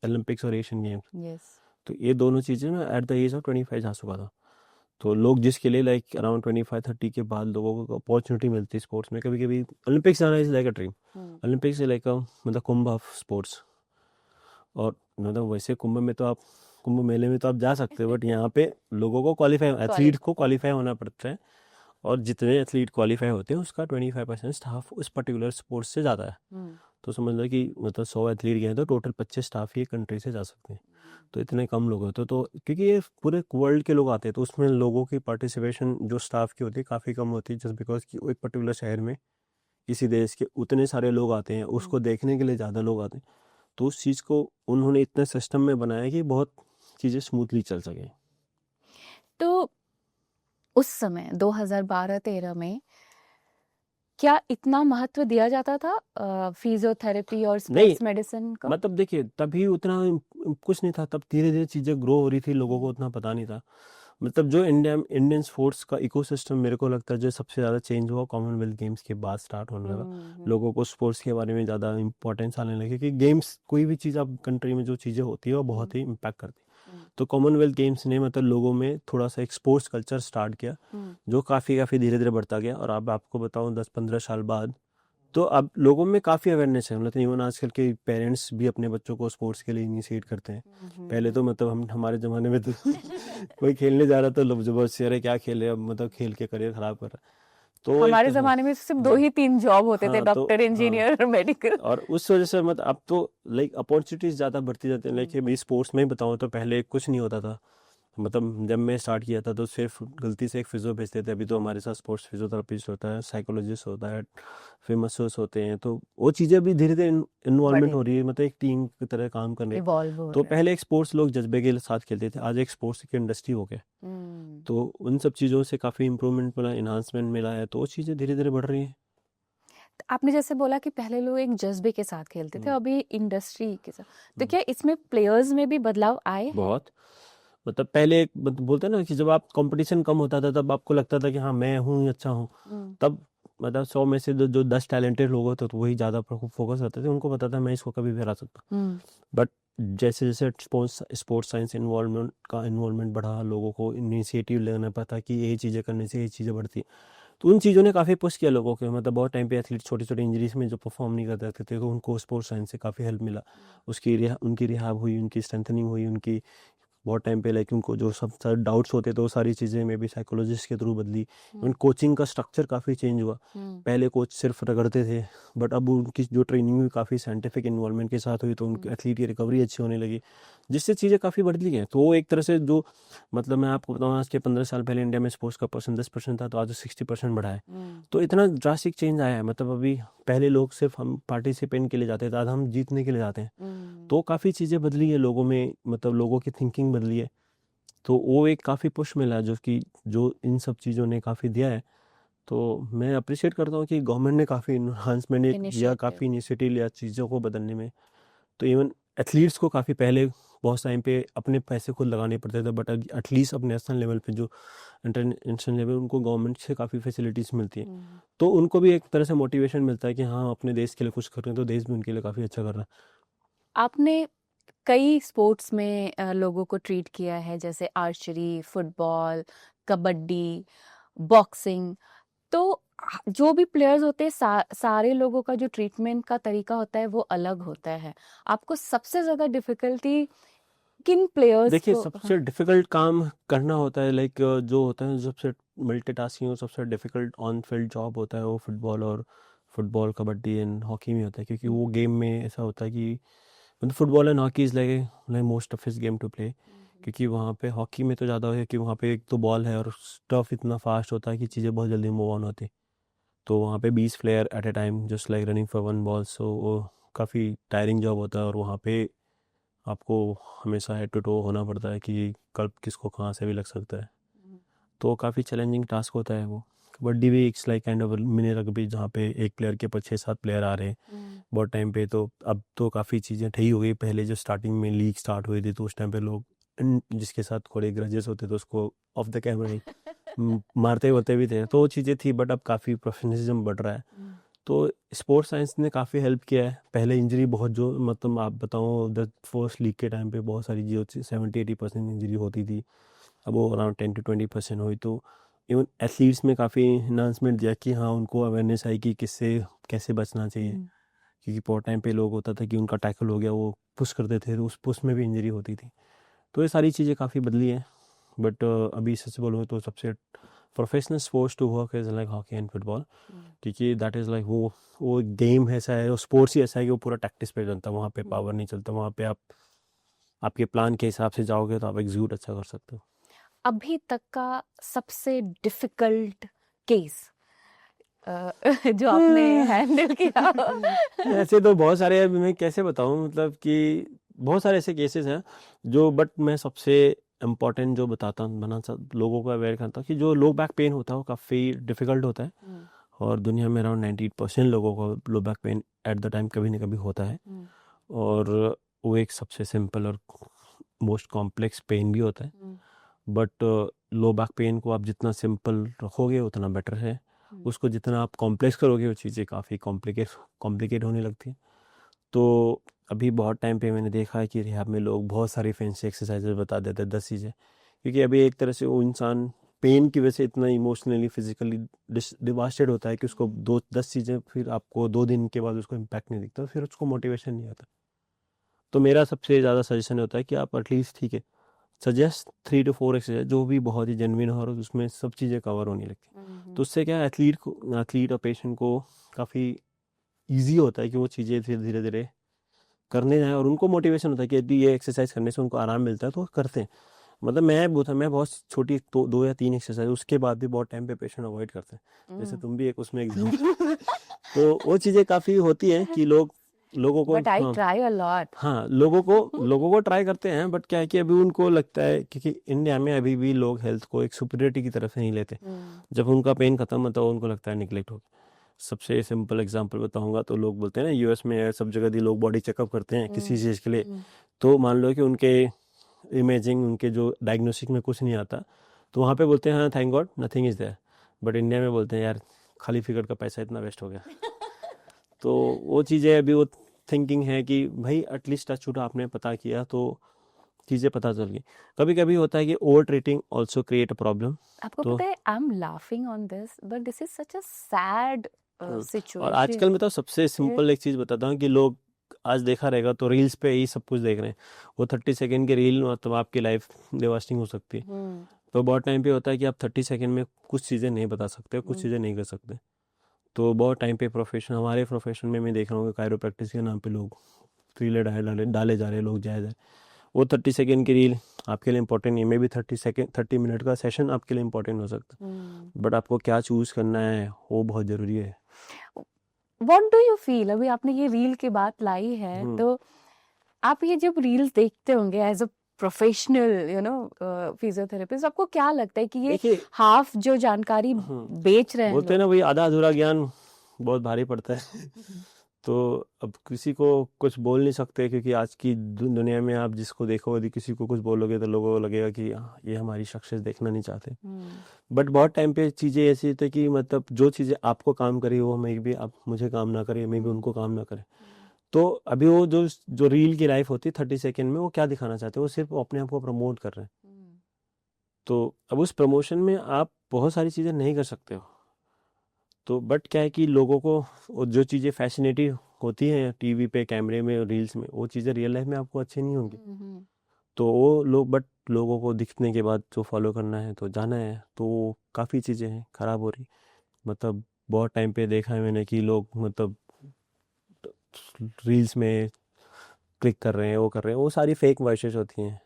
ओलंपिक्स और एशियन गेम्स। तो ये दोनों चीज़ें मैं एट द एज ऑफ 25 जा चुका था। तो लोग जिसके लिए लाइक अराउंड 25-30 के बाद लोगों को अपॉर्चुनिटी मिलती है स्पोर्ट्स में, कभी कभी ओलंपिक्स जाना is like a dream. Olympics is like मतलब कुंभ ऑफ स्पोर्ट्स। और मतलब वैसे कुंभ मेले में तो आप जा सकते हो, बट यहाँ पे लोगों को एथलीट को क्वालिफाई होना पड़ता है, और जितने एथलीट क्वालिफाई होते हैं उसका 25% स्टाफ उस पर्टिकुलर स्पोर्ट्स से ज़्यादा है। तो समझ लो कि मतलब 100 एथलीट गए तो टोटल 25 स्टाफ ही कंट्री से जा सकते हैं। तो इतने कम लोग होते तो क्योंकि ये पूरे वर्ल्ड के लोग आते हैं, तो उसमें लोगों की पार्टिसिपेशन जो स्टाफ की होती है काफ़ी कम होती है, जस्ट बिकॉज कि एक पर्टिकुलर शहर में किसी देश के उतने सारे लोग आते हैं, उसको देखने के लिए ज़्यादा लोग आते हैं। तो उस चीज़ को उन्होंने इतने सिस्टम में बनाया कि बहुत चीज़ें स्मूथली चल सके। तो उस समय 2012-13 में क्या इतना महत्व दिया जाता था फिजियोथेरेपी और स्पोर्ट्स मेडिसिन का? मतलब देखिए, तभी उतना कुछ नहीं था, तब धीरे धीरे चीज़ें ग्रो हो रही थी, लोगों को उतना पता नहीं था। मतलब जो इंडियन स्पोर्ट्स का इकोसिस्टम मेरे को लगता है जो सबसे ज़्यादा चेंज हुआ कॉमनवेल्थ गेम्स के बाद स्टार्ट होने लगा। लोगों को स्पोर्ट्स के बारे में ज़्यादा इंपॉर्टेंस आने लगे कि गेम्स कोई भी चीज़ आप कंट्री में जो चीज़ें होती है वो बहुत ही इम्पैक्ट करती है। तो कॉमनवेल्थ गेम्स ने मतलब लोगों में थोड़ा सा एक स्पोर्ट्स कल्चर स्टार्ट किया जो काफ़ी धीरे धीरे बढ़ता गया। और अब आपको बताऊँ 10-15 साल बाद तो अब लोगों में काफ़ी अवेयरनेस है। मतलब इवन आजकल के पेरेंट्स भी अपने बच्चों को स्पोर्ट्स के लिए इनिशिएट करते हैं। पहले तो मतलब हमारे ज़माने में तो कोई खेलने जा रहा था लोग जबरदस्ती अरे क्या खेले अब मतलब खेल के करियर ख़राब कर रहा है। तो हमारे जमाने में सिर्फ 2 ही 3 जॉब होते थे, हाँ, तो डॉक्टर, इंजीनियर, मेडिकल। और उस वजह से मतलब अब तो लाइक अपॉर्चुनिटीज़ ज़्यादा बढ़ती जाती हैं। लाइक मैं स्पोर्ट्स में ही बताऊँ तो पहले कुछ नहीं होता था। मतलब जब मैं स्टार्ट किया था तो सिर्फ गलती से एक फिजियो भेजते थे। अभी तो हमारे साथ स्पोर्ट्स फिजियोथेरेपिस्ट होता है, साइकोलॉजिस्ट होता है, फेमस होते हैं। तो वो चीज़ें अभी धीरे धीरे इन्वॉल्वमेंट हो रही है, मतलब एक टीम की तरह काम करने। इवॉल्व हो तो रहा है। पहले एक स्पोर्ट्स लोग जज्बे के साथ खेलते थे, आज एक स्पोर्ट्स की इंडस्ट्री हो गया। तो उन सब चीज़ों से काफ़ी इम्प्रूवमेंट मिला, इन्हांसमेंट मिला है। तो वो चीज़ें धीरे धीरे बढ़ रही हैं। आपने जैसे बोला कि पहले लोग एक जज्बे के साथ खेलते थे, अभी इंडस्ट्री के साथ, तो क्या इसमें प्लेयर्स में भी बदलाव आए हैं? बहुत मतलब पहले बोलते हैं ना कि जब आप कंपटीशन कम होता था तब आपको लगता था कि हाँ मैं हूँ अच्छा हूँ। तब मतलब 100 में से जो 10 टैलेंटेड लोग होते तो वही ज़्यादा फोकस करते थे। उनको पता था मैं इसको कभी भी हरा सकता। बट जैसे जैसे स्पोर्ट्स साइंस इन्वॉल्वमेंट बढ़ा, लोगों को इनिशिएटिव लेना पता कि ये चीज़ें करने से ये चीज़ें बढ़ती। तो उन चीज़ों ने काफ़ी पुश किया लोगों के। मतलब बहुत टाइम पे एथलीट छोटी छोटी इंजरीज में जो परफॉर्म नहीं कर सकते थे तो उनको स्पोर्ट्स साइंस से काफ़ी हेल्प मिला। उनकी रिहाब हुई, उनकी स्ट्रेंथनिंग हुई, उनकी बहुत टाइम पे लाइक उनको जो सब सारे डाउट्स होते थे वो सारी चीज़ें में भी साइकोलॉजिस्ट के थ्रू बदली। उन कोचिंग का स्ट्रक्चर काफ़ी चेंज हुआ। पहले कोच सिर्फ रगड़ते थे बट अब उनकी जो ट्रेनिंग हुई काफ़ी साइंटिफिक इन्वॉल्वमेंट के साथ हुई। तो उनकी एथलीट की रिकवरी अच्छी होने लगी, जिससे चीज़ें काफ़ी बदली हैं। तो वो एक तरह से जो मतलब मैं आपको बताऊँ आज के 15 साल पहले इंडिया में स्पोर्ट्स का परसेंट 10% था तो आज 60% बढ़ा है। तो इतना ड्रास्टिक चेंज आया है। मतलब अभी पहले लोग सिर्फ हम पार्टिसिपेंट के लिए जाते थे, आज हम जीतने के लिए जाते हैं। तो काफ़ी चीज़ें बदली है लोगों में, मतलब लोगों की थिंकिंग बदली है। तो वो एक काफ़ी पुश मिला जो इन सब चीज़ों ने काफ़ी दिया है। तो मैं अप्रिशिएट करता हूँ कि गवर्नमेंट ने काफ़ी इन्हांसमेंट किया, काफ़ी इनिशिएटिव लिया चीज़ों को बदलने में। तो इवन एथलीट्स को काफ़ी पहले बहुत टाइम पे अपने पैसे खुद लगाने पड़ते थे, बट एटलीस्ट अब नेशनल लेवल पे जो इंटरनेशनल लेवल उनको गवर्नमेंट से काफ़ी फैसिलिटीज़ मिलती हैं। तो उनको भी एक तरह से मोटिवेशन मिलता है कि हाँ अपने देश के लिए कुछ कर रहे हैं तो देश भी उनके लिए काफ़ी अच्छा कर रहा है। आपने कई स्पोर्ट्स में लोगों को ट्रीट किया है, जैसे आर्चरी, फुटबॉल, कबड्डी, बॉक्सिंग। तो जो भी प्लेयर्स होते हैं सारे लोगों का जो ट्रीटमेंट का तरीका होता है वो अलग होता है। आपको सबसे ज़्यादा डिफिकल्टी किन प्लेयर्स देखिए को? सबसे डिफिकल्ट काम करना होता है लाइक जो होता है सबसे मल्टीटास्किंग सबसे डिफिकल्ट ऑन फील्ड जॉब होता है वो फुटबॉल कबड्डी एंड हॉकी में होता है। क्योंकि वो गेम में ऐसा होता है कि मतलब football and hockey is like most toughest game to play. क्योंकि वहाँ पे हॉकी में तो ज़्यादा है कि वहाँ पे एक तो बॉल है और स्टफ इतना फास्ट होता है कि चीज़ें बहुत जल्दी मूव ऑन होती। तो वहाँ पे 20 player at a time just like running for one ball. So वो काफ़ी टायरिंग जॉब होता है और वहाँ पे आपको हमेशा हेड टू टो होना पड़ता है कि कब किसको कहाँ से भी लग सकता है। तो काफ़ी चैलेंजिंग टास्क होता है वो। कबड्डी भी it's like kind of mini rugby जहाँ पे एक प्लेयर के ऊपर 6-7 प्लेयर आ रहे हैं बहुत टाइम पे। तो अब तो काफ़ी चीज़ें ठीक हो गई। पहले जो स्टार्टिंग में लीग स्टार्ट हुई थी तो उस टाइम पे लोग जिसके साथ थोड़े ग्रजेस होते थे उसको ऑफ द कैमरा ही मारते होते भी थे। तो वो चीज़ें थी बट अब काफ़ी प्रोफेशनलिज्म बढ़ रहा है। तो स्पोर्ट्स साइंस ने काफ़ी हेल्प किया है। पहले इंजरी बहुत जो मतलब आप बताऊँ द फर्स्ट लीग के टाइम पे बहुत सारी जो 70-80% इंजरी होती थी, अब वो अराउंड 10-20% हुई। तो इवन एथलीट्स में काफ़ी इन्हांसमेंट दिया कि हाँ उनको अवेयरनेस आई कि किससे कैसे बचना चाहिए। क्योंकि बहुत टाइम पे लोग होता था कि उनका टैकल हो गया वो पुश करते थे तो उस पुश में भी इंजरी होती थी। तो ये सारी चीज़ें काफ़ी बदली हैं। बट अभी सच बोलूँ तो सबसे professional sports to work is like hockey and football. क्योंकि दैट इज़ लाइक वो गेम ऐसा है, वो स्पोर्ट्स ही ऐसा है कि वो पूरा टैक्टिस पे चलता है। वहाँ पे पावर नहीं चलता। वहाँ पे आप आपके प्लान के हिसाब से जाओगे तो आप एग्जीक्यूट अच्छा कर सकते हो। अभी तक का सबसे डिफिकल्ट केस जो आपने हैंडल किया? ऐसे तो बहुत सारे हैं, मैं कैसे बताऊँ मतलब कि बहुत सारे ऐसे केसेस हैं जो बट मैं सबसे इम्पोर्टेंट जो लोगों को अवेयर करता हूँ कि जो लो बैक पेन होता है वो काफ़ी डिफ़िकल्ट होता है। और दुनिया में अराउंड 98% लोगों को low back pain at the time कभी ना कभी होता है। और वो एक सबसे सिंपल और मोस्ट कॉम्प्लेक्स पेन भी होता है। बट लो बैक पेन को आप जितना सिंपल रखोगे उतना बेटर है, उसको जितना आप कॉम्प्लेक्स करोगे वो चीज़ें काफ़ी कॉम्प्लिकेट होने लगती हैं। तो अभी बहुत टाइम पे मैंने देखा है कि रिहैब में लोग बहुत सारी फैंसी एक्सरसाइजेज बता देते हैं 10 चीज़ें, क्योंकि अभी एक तरह से वो इंसान पेन की वजह से इतना इमोशनली फिजिकली डिवास्टेड होता है कि उसको 10 चीज़ें फिर आपको 2 दिन के बाद उसको इम्पैक्ट नहीं दिखता, फिर उसको मोटिवेशन नहीं आता। तो मेरा सबसे ज़्यादा सजेशन होता है कि आप एटलीस्ट ठीक है सजेस्ट 3 to 4 एक्सरसाइज जो भी बहुत ही जेन्युइन हो और उसमें सब चीज़ें कवर होने लगती। तो उससे क्या एथलीट और पेशेंट को काफ़ी ईजी होता है कि वो चीज़ें फिर धीरे धीरे करने जाएं, और उनको मोटिवेशन होता है कि यदि ये एक्सरसाइज करने से उनको आराम मिलता है तो वो करते हैं। मतलब मैं बहुत छोटी 2 या 3 एक्सरसाइज उसके बाद भी बहुत टाइम पे पेशेंट अवॉइड करते हैं, जैसे तुम भी एक उसमें एग्जाम्पल। तो वो चीज़ें काफ़ी होती हैं कि लोगों को but I try a lot. हाँ लोगों को ट्राई करते हैं, बट क्या है कि अभी उनको लगता है क्योंकि इंडिया में अभी भी लोग हेल्थ को एक सुपीरियरिटी की तरफ से नहीं लेते। जब उनका पेन खत्म होता है उनको लगता है निगलेक्ट हो गया। सबसे सिंपल एग्जांपल बताऊंगा तो लोग बोलते हैं ना यूएस में सब जगह दी लोग बॉडी चेकअप करते हैं किसी चीज़ के लिए। तो मान लो कि उनके इमेजिंग उनके जो डायग्नोस्टिक में कुछ नहीं आता, तो वहाँ पे बोलते हैं हाँ thank God nothing is there, but India में बोलते हैं यार खाली फिगर का पैसा इतना वेस्ट हो गया। तो वो चीज़ें अभी वो थिंकिंग है कि भाई एटलीस्ट टच वुड आपने पता किया तो चीज़ें पता चल गई। कभी कभी होता है कि over treating also create a problem. आपको तो पता है I am laughing on this but this is such a sad और सिचुएशन। आजकल मैं तो सबसे सिंपल एक चीज़ बताता हूँ कि लोग आज देखा रहेगा तो रील्स पे ही सब कुछ देख रहे हैं। वो 30 सेकेंड की रील मतलब आपकी लाइफ डिवास्टिंग हो सकती है। तो बहुत टाइम पे होता है कि आप 30 सेकेंड में कुछ चीज़ें नहीं बता सकते, कुछ चीज़ें नहीं कर सकते। तो बहुत टाइम पे हमारे प्रोफेशन में मैं देख रहा हूँ कायरोप्रैक्टिस के नाम पे लोग रीलें डाले जा रहे हैं, लोग जाए जाए। वो 30 सेकेंड की रील आपके लिए इंपॉर्टेंट नहीं, मे बी 30 मिनट का सेशन आपके लिए इंपॉर्टेंट हो सकता है, बट आपको क्या चूज़ करना है वो बहुत ज़रूरी है। व्हाट डू यू फील, अभी आपने ये रील की बात लाई है तो आप ये जब रील्स देखते होंगे एज अ प्रोफेशनल फिजियोथेरेपिस्ट, आपको क्या लगता है कि ये देखिए हाफ जो जानकारी बेच रहे हैं बोलते हैं ना लोग? वही आधा अधूरा ज्ञान बहुत भारी पड़ता है। तो अब किसी को कुछ बोल नहीं सकते क्योंकि आज की दुनिया में आप जिसको देखो यदि किसी को कुछ बोलोगे तो लोगों को लगेगा कि ये हमारी शख्सियत देखना नहीं चाहते। बट बहुत टाइम पे चीज़ें ऐसी होती है कि मतलब जो चीज़ें आपको काम करी वो मे भी आप मुझे काम ना करे, मे भी उनको काम ना करे। तो अभी वो जो रील की लाइफ होती है 30 सेकेंड में वो क्या दिखाना चाहते हैं, वो सिर्फ अपने आप को प्रमोट कर रहे हैं। तो अब उस प्रमोशन में आप बहुत सारी चीज़ें नहीं कर सकते हो। तो बट क्या है कि लोगों को वो जो चीज़ें फैसिनेटिंग होती हैं टीवी पे कैमरे में रील्स में वो चीज़ें रियल लाइफ में आपको अच्छी नहीं होंगी। तो वो लोगों को दिखने के बाद जो फॉलो करना है तो जाना है, तो काफ़ी चीज़ें हैं ख़राब हो रही। मतलब बहुत टाइम पे देखा है मैंने कि लोग मतलब रील्स में क्लिक कर रहे हैं वो कर रहे हैं, वो सारी फेक वॉइसेस होती हैं।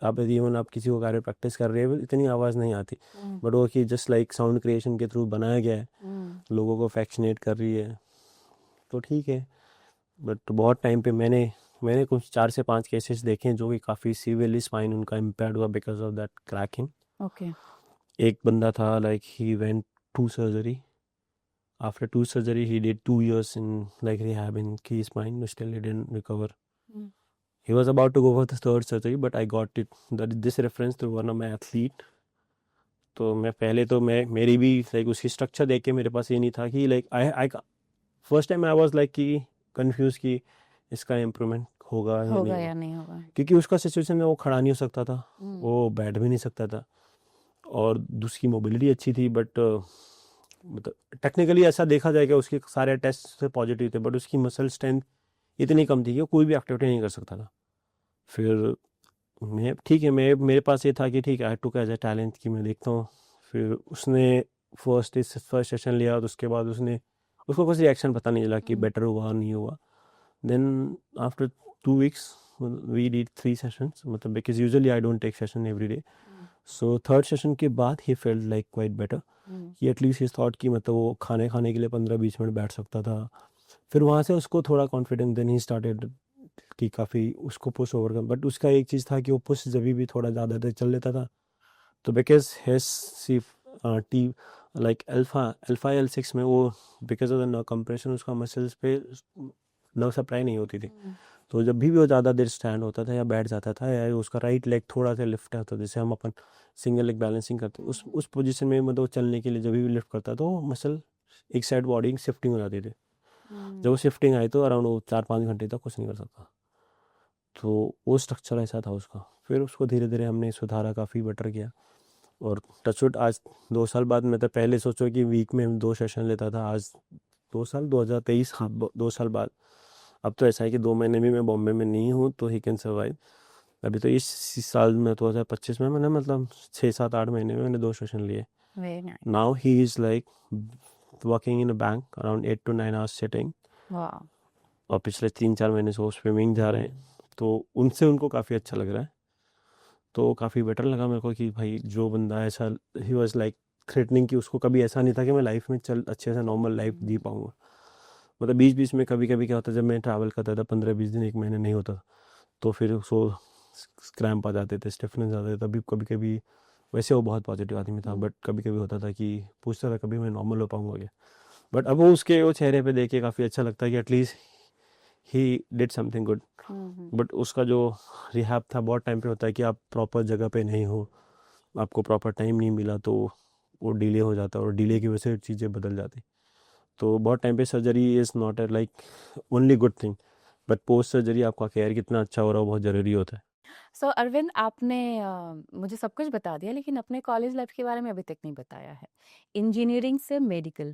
आप इवन आप किसी को कार्य प्रैक्टिस कर रहे हैं इतनी आवाज़ नहीं आती, बट वो कि जस्ट लाइक साउंड क्रिएशन के थ्रू बनाया गया है, लोगों को फैक्शनेट कर रही है, तो ठीक है। बट बहुत टाइम पे मैंने कुछ 4 से 5 केसेस देखे हैं जो कि काफ़ी सीवियरली स्पाइन उनका इम्पेयर्ड हुआ because of that cracking. Okay. एक बंदा था like he went to surgery, after 2 surgery he did 2 years in like rehab in key spine, still he didn't recover. He was about to go for the 3rd surgery but I got this reference through one of my athlete. तो मैं पहले तो मेरी भी like उसकी structure देख के मेरे पास ये नहीं था कि like I first time I was like कि कंफ्यूज कि इसका इम्प्रूवमेंट होगा या नहीं होगा, क्योंकि उसका सिचुएशन में वो खड़ा नहीं हो सकता था, वो बैठ भी नहीं सकता था, और दूसरी मोबिलिटी अच्छी थी, बट मतलब टेक्निकली ऐसा देखा जाए कि उसके सारे टेस्ट से पॉजिटिव थे, बट उसकी मसल स्ट्रेंथ इतनी कम थी कि वो कोई भी एक्टिविटी नहीं कर सकता था। फिर ठीक है मेरे पास ये था कि ठीक है आई टुक एज ए टैलेंट कि मैं देखता हूँ। फिर उसने फर्स्ट सेशन लिया तो उसके बाद उसको कुछ रिएक्शन पता नहीं चला कि बेटर हुआ नहीं हुआ। Then after 2 weeks we did 3 sessions, मतलब because usually I don't take session every day. So 3rd session के बाद ही फेल्ट लाइक क्वाइट बेटर, कि एटलीस्ट हिज थॉट कि मतलब वो खाने के लिए 15-20 मिनट बैठ सकता था। फिर वहाँ से उसको थोड़ा कॉन्फिडेंस, देन ही स्टार्टेड कि काफ़ी उसको पुश ओवर कर, बट उसका एक चीज़ था कि वो पुश जब भी थोड़ा ज़्यादा देर चल लेता था तो because he's C T like alpha L6 में वो because of the nerve compression उसका मसल्स पे नर्व सप्लाई नहीं होती थी, तो जब भी वो ज़्यादा देर स्टैंड होता था या बैठ जाता था या उसका राइट लेग थोड़ा सा लिफ्ट होता था, जैसे हम अपन सिंगल लेग बैलेंसिंग करते उस पोजीशन में मतलब चलने के लिए जब भी लिफ्ट करता तो मसल एक साइड बॉडी शिफ्टिंग हो जाती थी। जब वो शिफ्टिंग आई तो अराउंड वो 4-5 घंटे तक कुछ नहीं कर सकता। तो वो स्ट्रक्चर ऐसा था उसका। फिर उसको धीरे धीरे हमने सुधारा, काफ़ी बेटर किया। और टचवुड आज 2 साल बाद, मैं तो पहले सोचो कि वीक में 2 सेशन लेता था, आज 2 साल 2023, हाँ 2 साल बाद अब तो ऐसा है कि 2 महीने भी मैं बॉम्बे में नहीं हूँ तो ही कैन सर्वाइव। अभी तो इस साल में 2025 में मैंने मतलब 6-7-8 महीने में मैंने 2 सेशन लिए। Very nice. Now he is like working in a bank around 8 to 9 hours sitting. वाह। और पिछले 3-4 महीने से वो स्विमिंग जा रहे हैं, तो उनसे उनको काफ़ी अच्छा लग रहा है। तो काफ़ी बेटर लगा मेरे को कि भाई जो बंदा ऐसा, ही वॉज लाइक थ्रेटनिंग, कि उसको कभी ऐसा नहीं था कि मैं लाइफ में चल अच्छे से नॉर्मल लाइफ जी पाऊँगा। मतलब बीच बीच में कभी कभी क्या होता है, जब मैं ट्रैवल करता था 15-20 दिन 1 महीने नहीं होता, तो फिर उसको क्रैम्प आ जाते थे, स्टिफनेस आ जाते थे। तभी कभी कभी, वैसे वो बहुत पॉजिटिव आदमी था, बट कभी कभी होता था कि पूछता था कभी मैं नॉर्मल हो पाऊंगा क्या। बट अब वो उसके वो चेहरे पे देख के काफ़ी अच्छा लगता है कि at least he did something good. But उसका जो रिहैब था, बहुत टाइम पे होता है कि आप प्रॉपर जगह पे नहीं हो, आपको प्रॉपर टाइम नहीं मिला, तो वो डिले हो जाता है और डिले की वजह से चीज़ें बदल जाती। तो बहुत टाइम पे surgery is not a like only good thing, but post surgery आपका केयर कितना अच्छा हो रहा है वो बहुत ज़रूरी होता है। सो अरविंद, आपने मुझे सब कुछ बता दिया, लेकिन अपने कॉलेज लाइफ के बारे में अभी तक नहीं बताया है। इंजीनियरिंग से मेडिकल,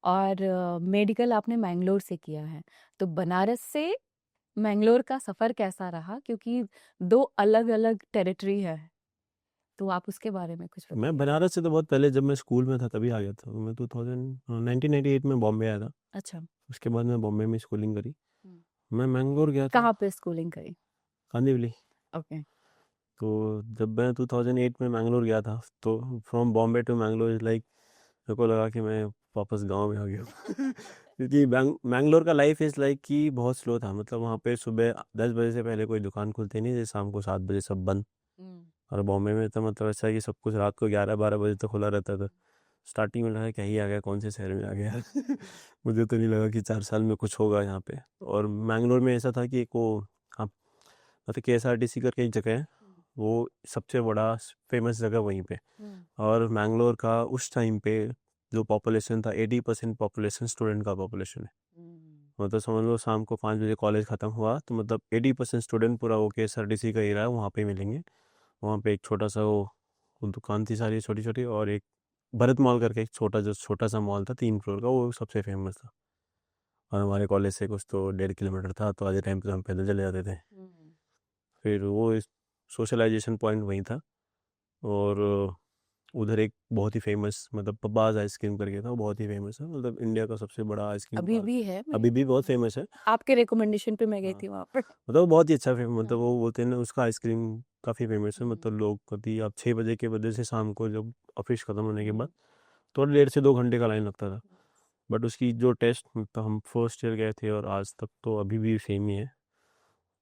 और मेडिकल आपने मैंगलोर से किया है, तो बनारस से मैंगलोर का सफ़र कैसा रहा? क्योंकि 2 अलग-अलग टेरिटरी है, तो आप उसके बारे में कुछ मैं बताइए। बनारस से तो बहुत पहले, जब मैं स्कूल में था तभी आ गया था। मैं 1998 में बॉम्बे आया था। अच्छा। उसके बाद मैं बॉम्बे में स्कूलिंग करी। हुँ। मैं मैंगलोर गया था, कहाँ पे स्कूलिंग करी? कांदिवली। ओके। तो जब मैं 2008 में मैंगलोर गया था, तो from Bombay to Mangalore is like, मेरे को लगा कि मैं वापस गांव में आ गया हूँ। क्योंकि मैंगलोर का लाइफ इज़ लाइक कि बहुत स्लो था। मतलब वहाँ पे सुबह 10 बजे से पहले कोई दुकान खुलती नहीं थी, शाम को 7 बजे सब बंद। हुँ। और बॉम्बे में तो मतलब ऐसा है कि सब कुछ रात को 11-12 बजे तक खुला रहता था। स्टार्टिंग में लगा क्या ही आ गया, कौन से शहर में आ गया। मुझे तो नहीं लगा कि 4 साल में कुछ होगा यहाँ पे। और मैंगलोर में ऐसा था कि एक वो, आप मतलब KSRTC करके एक जगह है, वो सबसे बड़ा फेमस जगह वहीं पे। हुँ। और मैंगलोर का उस टाइम पे जो पॉपुलेशन था, 80% पॉपुलेशन स्टूडेंट का पॉपुलेशन है। हुँ। मतलब समझ लो शाम को 5 बजे कॉलेज ख़त्म हुआ तो मतलब 80% स्टूडेंट पूरा वो KSRTC का एरिया है वहाँ पे मिलेंगे। वहाँ पे एक छोटा सा वो दुकान थी सारी छोटी छोटी, और एक भरत मॉल करके एक छोटा सा मॉल था 3 फ्लोर का, वो सबसे फेमस था। और हमारे कॉलेज से कुछ तो 1.5 किलोमीटर था, तो आधे टाइम पे हम पैदल चले जाते थे। हुँ। फिर वो सोशलाइजेशन पॉइंट वहीं था। और उधर एक बहुत ही फेमस, मतलब पब्बाज आइसक्रीम करके था, वो बहुत ही फेमस है, मतलब इंडिया का सबसे बड़ा आइसक्रीम अभी पार्लर। भी है? मैं अभी भी बहुत फेमस है। आपके रिकमेंडेशन पे मैं गई हाँ, थी वहाँ पर। मतलब वो बहुत ही अच्छा मतलब हाँ। वो बोलते हैं ना, उसका आइसक्रीम काफ़ी फेमस है। मतलब हुँ। लोग कभी आप 6 बजे के वजह से शाम को जब ऑफिस ख़त्म होने के बाद हुँ। थोड़ा 1.5 से 2 घंटे का लाइन लगता था। बट उसकी जो टेस्ट, मतलब हम फर्स्ट ईयर गए थे और आज तक तो अभी भी सेम ही है।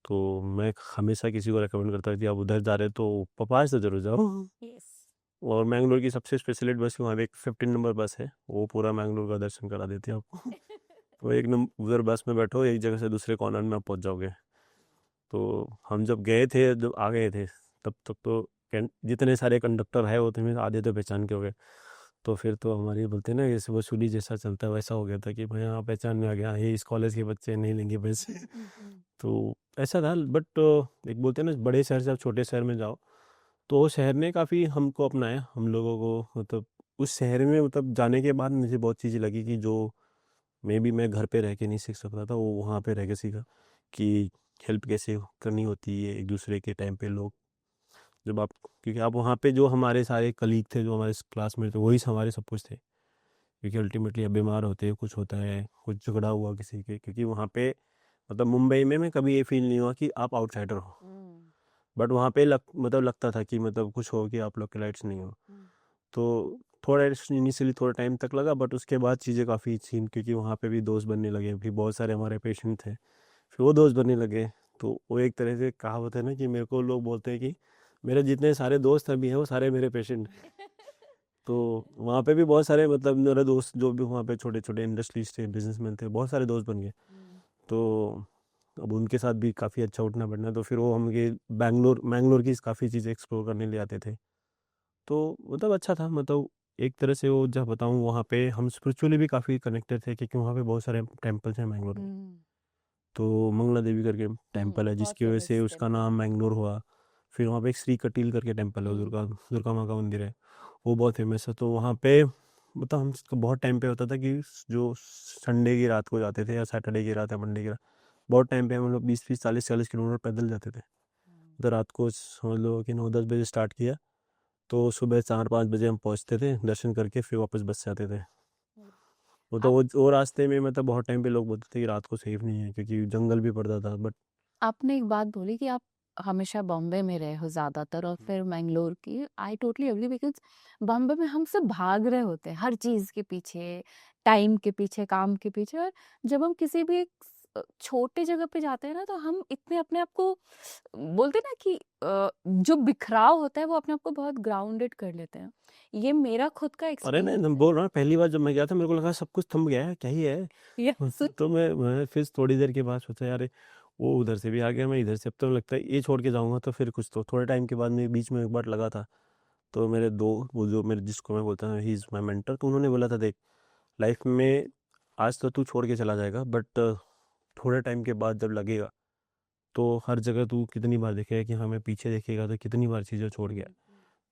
तो मैं हमेशा किसी को रेकमेंड करता हूँ कि आप उधर जा रहे हो तो पपाज से जरूर जाओ। यस। और मैंगलोर की सबसे स्पेशलिस्ट बस वहाँ पे एक 15 नंबर बस है, वो पूरा मैंगलोर का दर्शन करा देती है आपको। तो एक नंबर उधर बस में बैठो, एक जगह से दूसरे कॉर्नर में आप पहुँच जाओगे। तो हम जब गए थे, जब आ गए थे, तब तक तो जितने सारे कंडक्टर है वो तुम्हें आधे तो पहचान के हो गए। तो फिर तो हमारी बोलते हैं ना, जैसे वसूली जैसा चलता है वैसा हो गया था कि भाई हाँ पहचान में आ गया, ये इस कॉलेज के बच्चे नहीं लेंगे पैसे। तो ऐसा था। बट एक बोलते हैं ना, बड़े शहर से आप छोटे शहर में जाओ, तो वो शहर ने काफ़ी हमको अपनाया, हम लोगों को। मतलब उस शहर में मतलब जाने के बाद मुझे बहुत चीज़ें लगी कि जो मे बी मैं घर पे रह के नहीं सीख सकता था, वो वहाँ पे रह के सीखा। कि हेल्प कैसे करनी होती है एक दूसरे के टाइम पे लोग, जब आप, क्योंकि आप वहाँ पे जो हमारे सारे कलीग थे, जो हमारे क्लासमेट थे, वही हमारे सब कुछ थे। क्योंकि अल्टीमेटली अब बीमार होते हैं, कुछ होता है, कुछ झगड़ा हुआ किसी के, क्योंकि वहाँ पे मतलब मुंबई में मैं कभी ये फील नहीं हुआ कि आप आउटसाइडर हो। हुँ। बट वहाँ पे मतलब लगता था कि मतलब कुछ हो कि आप लोग के लाइट्स नहीं हो। हुँ। तो थोड़ा इनिशियली थोड़ा टाइम तक लगा, बट उसके बाद चीज़ें काफ़ी थी, क्योंकि वहाँ पे भी दोस्त बनने लगे, फिर बहुत सारे हमारे पेशेंट थे, फिर वो दोस्त बनने लगे। तो वो एक तरह से कहावत है ना कि मेरे को लोग बोलते हैं कि मेरे जितने सारे दोस्त अभी हैं वो सारे मेरे पेशेंट हैं। तो वहाँ पे भी बहुत सारे, मतलब मेरे दोस्त जो भी वहाँ पे छोटे छोटे इंडस्ट्रीज थे, बिजनेसमैन थे, बहुत सारे दोस्त बन गए। हुँ। तो अब उनके साथ भी काफ़ी अच्छा उठना बैठना, तो फिर वो हम ये मैंगलोर की काफ़ी चीज़ें एक्सप्लोर करने ले आते थे। तो मतलब अच्छा था, मतलब एक तरह से वो जब बताऊँ वहाँ पे हम स्पिरिचुअली भी काफ़ी कनेक्टेड थे, क्योंकि वहाँ पे बहुत सारे टेम्पल्स हैं मैंगलोर में। तो मंगला देवी करके टेम्पल है, बहुत जिसकी वजह फेमस से उसका टेम्पल नाम है। मैंगलोर हुआ। फिर वहाँ पे एक श्री कटील करके टेम्पल है, वो दुर्गा दुर्गा माँ का मंदिर है, वो बहुत फेमस है। तो वहाँ पे मतलब हम बहुत टाइम पे होता था कि जो संडे की रात को जाते थे, या सैटरडे की रात या मंडे की रात, बहुत टाइम पे हम लोग 20-40 किलोमीटर पैदल जाते थे। तो रात को समझ लो कि 9-10 बजे स्टार्ट किया, तो सुबह 4-5 बजे हम पहुँचते थे, दर्शन करके फिर वापस बस से आते थे। वो तो आप वो रास्ते में मतलब बहुत टाइम पे लोग बोलते थे कि रात को सेफ नहीं है, क्योंकि जंगल भी पड़ता था, बट आपने एक बात बोली कि आप हमेशा बॉम्बे में रहे हो ज़्यादातर और फिर मैंगलोर की। I totally agree because Bombay में हम सब भाग रहे होते हैं हर चीज़ के पीछे, टाइम के पीछे, काम के पीछे। और जब हम किसी भी एक छोटे जगह पे जाते हैं ना, तो हम इतने अपने आप को बोलते हैं ना कि जो बिखराव होता है वो अपने आप को बहुत ग्राउंडेड कर लेते हैं। ये मेरा खुद का अरे नहीं, एक्सपीरियंस मैं है। बोल रहा हूँ, पहली बार जब मैं गया था मेरे को लगा सब कुछ थम गया है, क्या ही है। यस। तो मैं फिर थोड़ी देर के बाद सोचा यार, वो उधर से भी आ गया, मैं इधर से, अब तो लगता है ये छोड़ के जाऊंगा तो फिर कुछ। तो थोड़े टाइम के बाद में बीच में एक बार लगा था, तो मेरे दो, वो जो मेरे जिसको मैं बोलता हूँ ही इज़ माई मेंटर, तो उन्होंने बोला था देख, लाइफ में आज तो तू छोड़ के चला जाएगा, बट थोड़े टाइम के बाद जब लगेगा, तो हर जगह तू कितनी बार देखेगा कि हाँ मैं पीछे देखेगा तो कितनी बार चीज़ें छोड़ गया।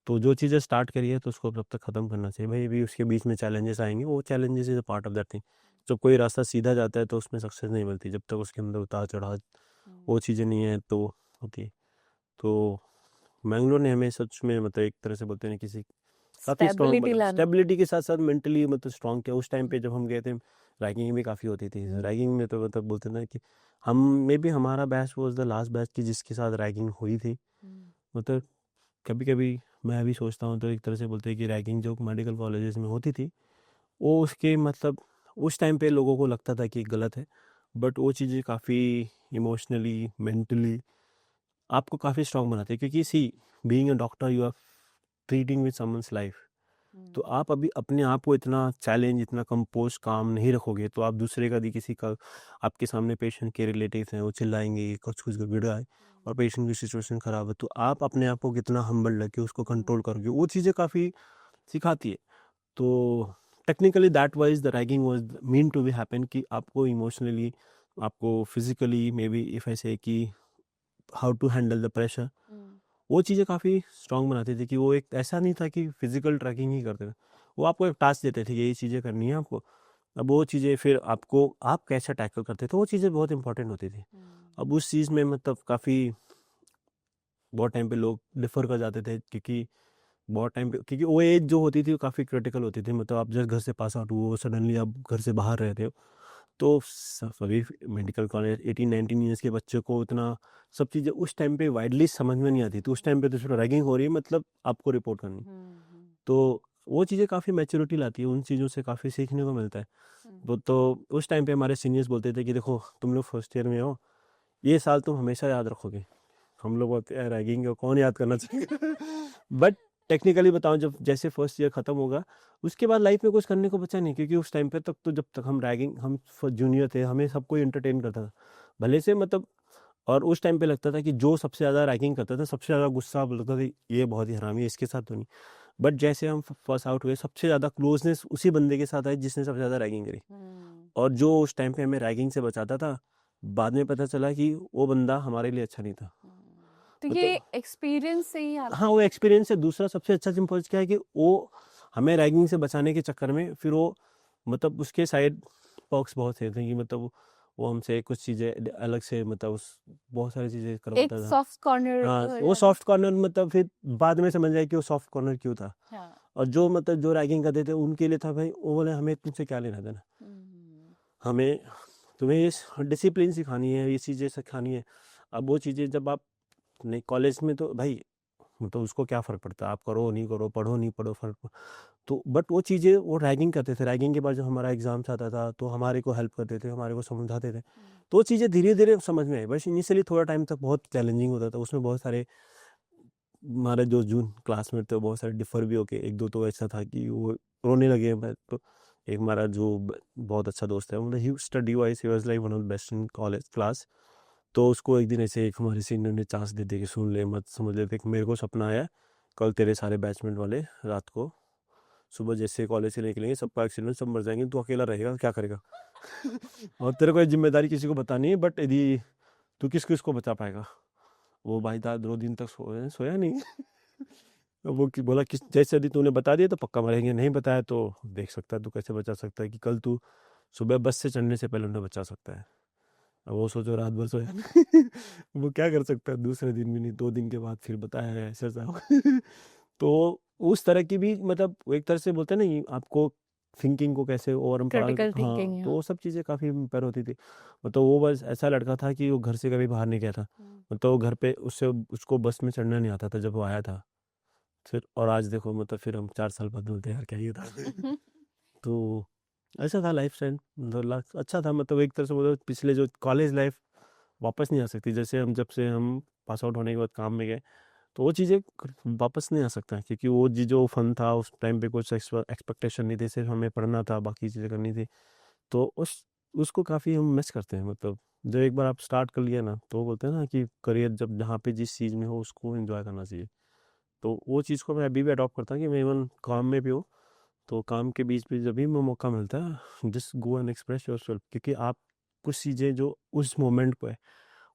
तो जो चीज़ें स्टार्ट करी है तो उसको तब तक ख़त्म करना चाहिए भाई। भी उसके बीच में चैलेंजेस आएंगे, वो challenges is a part of that thing. जब कोई रास्ता सीधा जाता है तो उसमें सक्सेस नहीं मिलती, जब तक उसके अंदर उतार चढ़ाव वो चीज़ें नहीं है तो होती है। तो मैंगलोर ने हमें सच में मतलब एक तरह से बोलते हैं किसी काफ़ी स्ट्रॉन्ग स्टेबिलिटी बना, लाना। स्टेबिलिटी के साथ साथ मेंटली मतलब स्ट्रॉन्ग किया। उस टाइम पे जब हम गए थे, रैगिंग भी काफ़ी होती थी। रैगिंग में तो मतलब बोलते ना कि हम में भी हमारा batch was the last batch की जिसके साथ रैगिंग हुई थी। मतलब कभी कभी मैं भी सोचता हूँ, तो एक तरह से बोलते हैं कि रैगिंग जो मेडिकल कॉलेजेस में होती थी, वो उसके मतलब उस टाइम पे लोगों को लगता था कि गलत है, बट वो चीज़ें काफ़ी इमोशनली मेंटली आपको काफ़ी स्ट्रॉन्ग बनाते हैं। क्योंकि see, being a doctor you are treating with someone's life. तो आप अभी अपने आप को इतना चैलेंज, इतना कंपोज काम नहीं रखोगे, तो आप दूसरे का भी किसी का, आपके सामने पेशेंट के रिलेटिव्स हैं, वो चिल्लाएंगे कुछ कुछ गड़बड़ है और पेशेंट की सिचुएशन ख़राब है, तो आप अपने आप को कितना हम्बल रख के उसको कंट्रोल करोगे, वो चीज़ें काफ़ी सिखाती है। तो technically that wise the ragging was mean to be happen, कि आपको इमोशनली, आपको physically, maybe if I say कि how to handle the pressure, वो चीज़ें काफ़ी स्ट्रॉन्ग बनाती थी। कि वो एक ऐसा नहीं था कि फिजिकल ट्रैकिंग ही करते थे, वो आपको एक टास्क देते थे कि ये चीज़ें करनी है आपको। अब वो चीज़ें फिर आपको आप कैसे टैकल करते थे, वो चीज़ें बहुत इंपॉर्टेंट होती थी। अब उस चीज़ में मतलब काफ़ी बहुत टाइम पे लोग डिफ़र कर जाते थे, क्योंकि बहुत टाइम पे, क्योंकि वो एज जो होती थी वो काफ़ी क्रिटिकल होती थी। मतलब आप जस्ट घर से पास आउट हुए हो, सडनली आप घर से बाहर रहते हो, तो सभी मेडिकल कॉलेज 18-19 ईयर्स के बच्चे को इतना सब चीज़ें उस टाइम पे वाइडली समझ में नहीं आती। तो उस टाइम पे तो सिर्फ रैगिंग हो रही है, मतलब आपको रिपोर्ट करनी। तो वो चीज़ें काफ़ी मैच्योरिटी लाती है, उन चीज़ों से काफ़ी सीखने को मिलता है। वो तो उस टाइम पे हमारे सीनियर्स बोलते थे कि देखो तुम लोग फर्स्ट ईयर में हो, ये साल तुम हमेशा याद रखोगे। हम लोग बोलते हैं रैगिंग को कौन याद करना चाहिए। बट टेक्निकली बताऊं, जब जैसे फर्स्ट ईयर ख़त्म होगा, उसके बाद लाइफ में कुछ करने को बचा नहीं। क्योंकि उस टाइम पे तक तो जब तक हम रैगिंग, हम जूनियर थे, हमें सब कोई एंटरटेन करता था भले से मतलब। और उस टाइम पे लगता था कि जो सबसे ज़्यादा रैगिंग करता था, सबसे ज़्यादा गुस्सा लगता था, ये बहुत ही हरामी है, इसके साथ तो नहीं। बट जैसे हम फर्स्ट आउट हुए, सबसे ज़्यादा क्लोजनेस उसी बंदे के साथ आई जिसने सबसे ज़्यादा रैगिंग करी। और जो उस टाइम पे हमें रैगिंग से बचाता था, बाद में पता चला कि वो बंदा हमारे लिए अच्छा नहीं था। तो ये मतलब एक्सपीरियंस से ही आप। हाँ, वो एक्सपीरियंस है। दूसरा सबसे अच्छा सिंपल क्या है कि वो हमें रैगिंग से बचाने के चक्कर में फिर वो मतलब उसके साइड पॉक्स बहुत थे कि मतलब वो हमसे कुछ चीज़ें अलग से मतलब उस बहुत सारी चीज़ें एक करवाता था। सॉफ्ट कॉर्नर हाँ, हो वो जाता। सॉफ्ट कॉर्नर मतलब फिर बाद में समझ आया कि वो सॉफ्ट कॉर्नर क्यों था। हाँ। और जो मतलब जो रैगिंग करते थे उनके लिए था भाई, वो बोले हमें तुमसे क्या लेना देना, हमें तुम्हें ये डिसिप्लिन सिखानी है, ये चीज़ें सिखानी है। अब वो चीज़ें जब आप नहीं कॉलेज में, तो भाई तो उसको क्या फ़र्क पड़ता है, आप करो नहीं करो, पढ़ो नहीं पढ़ो, तो बट वो चीज़ें वो रैगिंग करते थे। रैगिंग के बाद जब हमारा एग्ज़ाम्स आता था तो हमारे को हेल्प करते थे, हमारे को समझाते थे। तो वो चीज़ें धीरे धीरे समझ में आई। बस इनिशियली थोड़ा टाइम तक बहुत चैलेंजिंग होता था, उसमें बहुत सारे हमारे जो जून क्लासमेट थे बहुत सारे डिफ़र भी होके, एक दो तो ऐसा था कि वो रोने लगे। मैं तो एक हमारा जो बहुत अच्छा दोस्त है, मतलब he study wise he was like one of the best in college class. तो उसको एक दिन ऐसे एक हमारे सीनियर ने चांस दे दी कि सुन ले, मत समझ ले, देख मेरे को सपना आया कल तेरे सारे बैचमेट वाले रात को सुबह जैसे कॉलेज से निकलेंगे, सबका एक्सीडेंट, सब मर जाएंगे, तू अकेला रहेगा, क्या करेगा? और तेरे को ये जिम्मेदारी किसी को बतानी है, बट यदि तू किस किस को बचा पाएगा? वो भाई था 2 दिन तक सोया नहीं। वो बोला कि जैसे यदि तूने बता दिया तो पक्का मरेंगे, नहीं बताया तो देख सकता है तू कैसे बचा सकता है, कि कल तू सुबह बस से चढ़ने से पहले उन्हें बचा सकता है। अब वो सोचो रात भर सोया नहीं। वो क्या कर सकता है? दूसरे दिन भी नहीं, 2 दिन के बाद फिर बताया है ऐसा ऐसा। तो उस तरह की भी मतलब वो एक तरह से बोलते हैं ना, आपको थिंकिंग को कैसे और हम पढ़ा। क्रिटिकल हाँ, थिंकिंग। तो वो सब चीज़ें काफ़ी इम्पेयर होती थी। मतलब वो बस ऐसा लड़का था कि वो घर से कभी बाहर नहीं गया था। मतलब वो घर पे उससे उसको बस में चढ़ना नहीं आता था जब वो आया था। फिर और आज देखो, मतलब फिर हम 4 साल बाद बोलते हैं यार क्या ही था। तो ऐसा था लाइफ स्टाइल, मतलब अच्छा था। मतलब एक तरह से बोलो पिछले जो कॉलेज लाइफ वापस नहीं आ सकती। जैसे हम जब से हम पास आउट होने के बाद काम में गए, तो वो चीज़ें वापस नहीं आ सकता, क्योंकि वो जो फन था उस टाइम पे, कुछ एक्सपेक्टेशन नहीं थी, सिर्फ हमें पढ़ना था, बाकी चीज़ें करनी थी। तो उसको काफ़ी हम मिस करते हैं। मतलब जब एक बार आप स्टार्ट कर लिया ना, तो बोलते हैं ना कि करियर जब जहाँ पे जिस चीज़ में हो उसको एंजॉय करना चाहिए। तो वो चीज़ को मैं अभी भी अडॉप्ट करता हूँ कि मैं इवन काम में भी हो, तो काम के बीच में जब भी मैं मौका मिलता है, just go and express yourself, क्योंकि आप कुछ चीज़ें जो उस मोमेंट को है,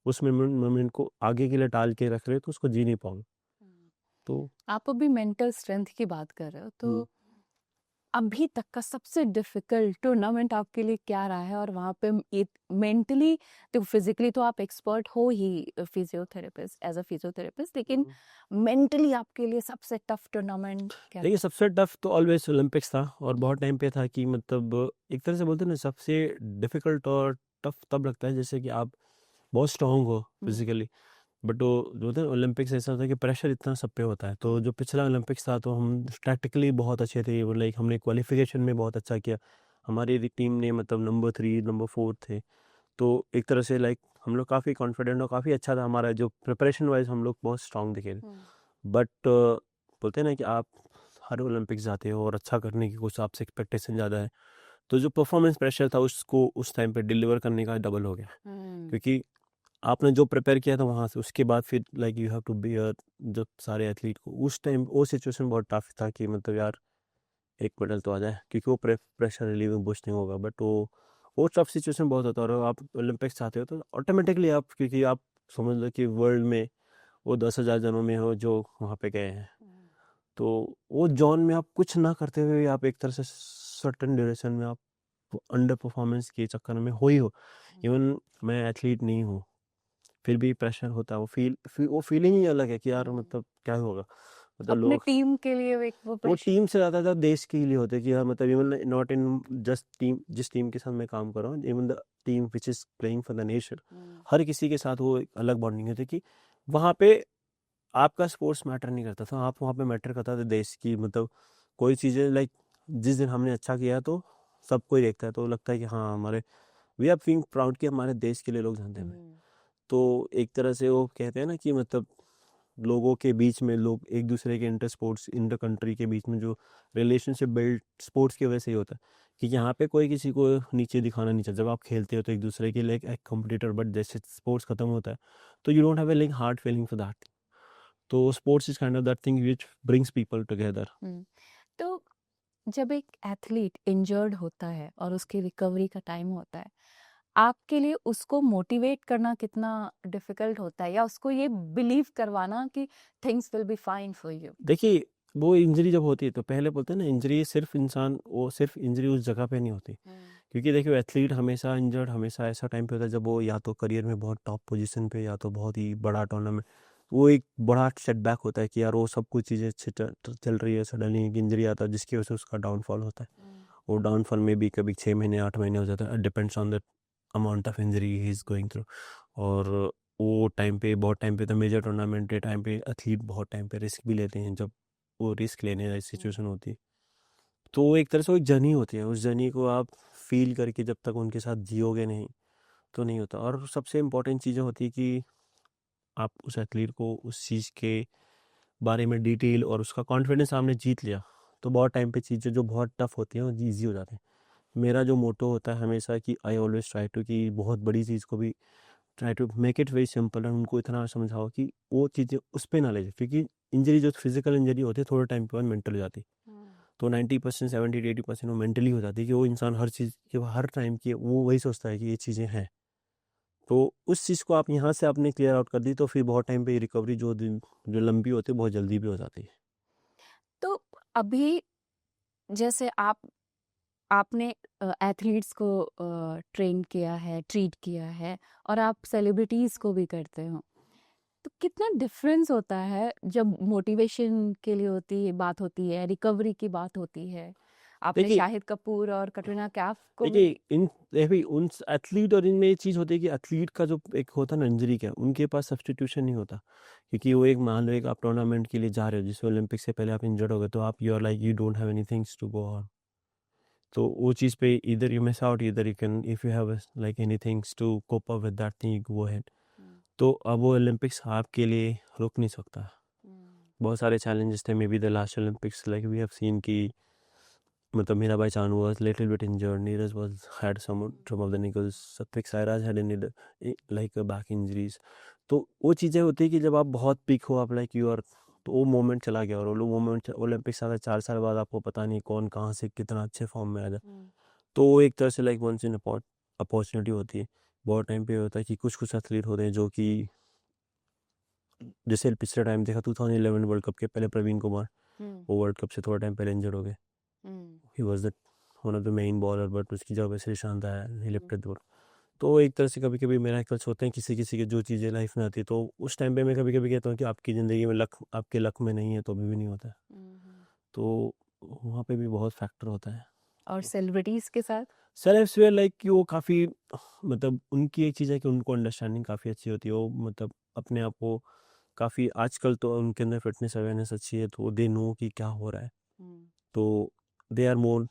उस मोमेंट को आगे के लिए टाल के रख रहे हो, तो उसको जी नहीं पाओगे। तो आप अभी मेंटल स्ट्रेंथ की बात कर रहे हो, हम्म, तो अभी तक का सबसे डिफिकल्ट टूर्नामेंट आपके लिए क्या रहा है? और वहाँ पे मेंटली, तो फिजिकली तो आप एक्सपर्ट हो ही, फिजियोथेरेपिस्ट, एज अ फिजियोथेरेपिस्ट, लेकिन मेंटली आपके लिए सबसे टफ टूर्नामेंट क्या देखिए था? सबसे टफ तो ऑलवेज ओलंपिक्स था, और बहुत टाइम पे था कि मतलब एक तरह से बोलते हैं ना, सबसे डिफिकल्ट और टफ तब लगता है जैसे कि आप बहुत स्ट्रांग हो फिजिकली, बट वो जो होता है ओलंपिक्स ऐसा होता है कि प्रेशर इतना सब पे होता है। तो जो पिछला ओलंपिक्स था, तो हम टैक्टिकली बहुत अच्छे थे, लाइक हमने क्वालिफिकेशन में बहुत अच्छा किया। हमारी टीम ने मतलब नंबर 3 नंबर 4 थे। तो एक तरह से लाइक हम लोग काफ़ी कॉन्फिडेंट और काफ़ी अच्छा था हमारा, जो प्रिपरेशन वाइज हम लोग बहुत स्ट्रांग दिखे थे। बट बोलते हैं ना कि आप हर ओलंपिक्स जाते हो और अच्छा करने की कुछ आपसे एक्सपेक्टेशन ज़्यादा है, तो जो परफॉर्मेंस प्रेशर था उसको उस टाइम पे डिलीवर करने का डबल हो गया। क्योंकि आपने जो प्रिपेयर किया था वहाँ से, उसके बाद फिर like you have to be जब सारे एथलीट को उस टाइम वो सिचुएशन बहुत टफ था कि मतलब यार एक मेडल तो आ जाए, क्योंकि वो प्रेशर रिलीविंग बूस्टिंग होगा। बट वो टफ सिचुएशन बहुत होता है। और आप ओलंपिक्स चाहते हो तो ऑटोमेटिकली आप, क्योंकि आप समझ लो कि वर्ल्ड में वो 10,000 जनों में हो जो वहाँ पे गए हैं, तो वो जोन में आप कुछ ना करते हुए आप एक तरह से सर्टन ड्यूरेशन में आप अंडर परफॉर्मेंस के चक्कर में हो ही हो। इवन मैं एथलीट नहीं हूँ, फिर भी प्रेशर होता है। वो फीलिंग ही अलग है कि यार मतलब क्या होगा, मतलब अपने लोग, टीम के लिए वो एक वो वो प्रेशर। टीम से ज़्यादा देश के लिए होते हैं कि यार मतलब even not in just team, जिस टीम के साथ मैं काम कर रहा हूँ, even the team which is playing for the nation, हर किसी के साथ वो एक अलग बॉन्डिंग होती है कि वहाँ पे आपका स्पोर्ट्स मैटर नहीं करता था, आप वहाँ पे मैटर करता था देश की। मतलब कोई चीज़ें लाइक जिस दिन हमने अच्छा किया तो सब कोई देखता है, तो लगता है कि हाँ हमारे वी आर फीलिंग प्राउड कि हमारे देश के लिए लोग जानते हैं हमें। तो एक तरह से वो कहते हैं ना कि मतलब लोगों के बीच में, लोग एक दूसरे के इंटर स्पोर्ट्स इंटर कंट्री के बीच में जो रिलेशनशिप बिल्ड स्पोर्ट्स की वजह से ही होता है, कि यहाँ पे कोई किसी को नीचे दिखाना नहीं चाहता। जब आप खेलते हो तो एक दूसरे के लिए एक कॉम्पिटिटर, बट जैसे स्पोर्ट्स खत्म होता है तो you don't have a like hard feeling for that. तो sports is kind of that thing which brings people together. तो जब एक एथलीट इंजर्ड होता है और उसकी रिकवरी का टाइम होता है, आपके लिए उसको मोटिवेट करना कितना डिफिकल्ट होता है, या उसको ये बिलीव करवाना कि things will be fine for you? देखिए वो इंजरी जब होती है, तो पहले बोलते हैं ना इंजरी सिर्फ इंसान, वो सिर्फ इंजरी उस जगह पे नहीं होती। क्योंकि देखिए एथलीट हमेशा इंजर्ड हमेशा ऐसा टाइम पे होता है जब वो या तो करियर में बहुत टॉप पोजीशन पे, या तो बहुत ही बड़ा टूर्नामेंट, वो एक बड़ा सेटबैक होता है कि यार वो सब कुछ चीज़ें अच्छी चल रही है, सडनली एक इंजरी आता है जिसकी वजह से उसका डाउनफॉल होता है। वो डाउनफॉल में भी कभी 6 महीने 8 महीने हो जाता है, depends on the amount of injury he is going through. और वो टाइम पे, बहुत टाइम पे, तो मेजर टूर्नामेंट के टाइम पे एथलीट बहुत टाइम पे रिस्क भी लेते हैं। जब वो रिस्क लेने वाली सिचुएशन होती है, तो वो एक तरह से वो एक जर्नी होती है। उस जर्नी को आप फील करके जब तक उनके साथ जियोगे नहीं, तो नहीं होता। और सबसे इम्पोर्टेंट चीज़ें होती है कि आप उस एथलीट को उस चीज़ के बारे में डिटेल और उसका कॉन्फिडेंस सामने जीत लिया, तो बहुत टाइम पे चीज़ें जो बहुत टफ होती हैं वो ईजी हो जाती हैं। मेरा जो मोटो होता है हमेशा कि आई ऑलवेज ट्राई टू, कि बहुत बड़ी चीज़ को भी try to make it very simple and उनको इतना समझाओ कि वो चीज़ें उस पर ना ले जाए, क्योंकि इंजरी जो फिजिकल इंजरी होती है थोड़े टाइम के बाद मेंटल हो जाती है। तो 90% 70-80% वो मेंटली हो जाती है कि वो इंसान हर चीज़ कि हर टाइम की वो वही सोचता है कि ये चीज़ें हैं। तो उस चीज़ को आप यहाँ से आपने क्लियर आउट कर दी तो फिर बहुत टाइम पे रिकवरी जो लंबी होती है बहुत जल्दी भी हो जाती है। तो अभी जैसे आपने एथलीट्स को ट्रेन किया है, ट्रीट किया है और आप सेलिब्रिटीज़ को भी करते हो। तो कितना डिफरेंस होता है जब मोटिवेशन के लिए बात होती है, रिकवरी की बात होती है। आपने देखिए शाहिद कपूर और कटरीना कैफ को भी देखिए उन एथलीट और इनमें ये चीज़ होती है कि एथलीट का जो एक होता है ना इंजरी का, उनके पास सब्स्टिट्यूशन नहीं होता, क्योंकि वो एक मान लो एक आप टूर्नामेंट के लिए जा रहे हो जिसमें ओलंपिक से पहले आप इंजर्ड हो गए तो आप you are like you don't have anythings to go on. तो वो चीज़ पे इधर यू मिस आउट, इधर you can if you have like anythings to cope up with that thing you go ahead. तो अब वो ओलंपिक्स आपके लिए रुक नहीं सकता। बहुत सारे चैलेंजेस थे, maybe the last Olympics like we have seen कि मतलब मेरा भाई Chand was little bit injured, Neeraj was had some of the niggles, Satwik Sairaj had an like back injuries. तो वो चीज़ें होती है कि जब आप बहुत पीक हो आप लाइक यू आर, तो वो मोमेंट चला गया और वो मोमेंट ओलंपिक्स आता है 4 साल बाद, आपको पता नहीं कौन कहाँ से कितना अच्छे फॉर्म में आ जाए। तो वो एक तरह से लाइक वंस इन अपॉर्चुनिटी होती है। बहुत टाइम पे होता है कि कुछ कुछ एथलीट होते हैं जो कि जैसे पिछले टाइम देखा 2011 वर्ल्ड कप के पहले प्रवीण कुमार, वो वर्ल्ड कप से थोड़ा टाइम पहले इंजर्ड हो गए। He was the one of the main bowler, but उसकी जगह पे श्रीशांत आया, ही लिफ्टेड द बॉल। तो एक तरह से कभी कभी मेरा ख्याल होते हैं किसी किसी के जो चीज़ें लाइफ में आती है, तो उस टाइम पे मैं कभी कभी कहता हूँ कि आपकी ज़िंदगी में लक आपके लक में नहीं है तो अभी भी नहीं होता है। तो वहाँ पे भी बहुत फैक्टर होता है। और सेलिब्रिटीज़ के साथ सेल्फ वेयर लाइक कि वो काफ़ी मतलब उनकी एक चीज़ है कि उनको अंडरस्टैंडिंग काफ़ी अच्छी होती है, वो मतलब अपने आप को काफ़ी आजकल तो उनके अंदर फिटनेस अवेयरनेस अच्छी है तो दे नो कि क्या हो रहा है। तो दे आर मोर,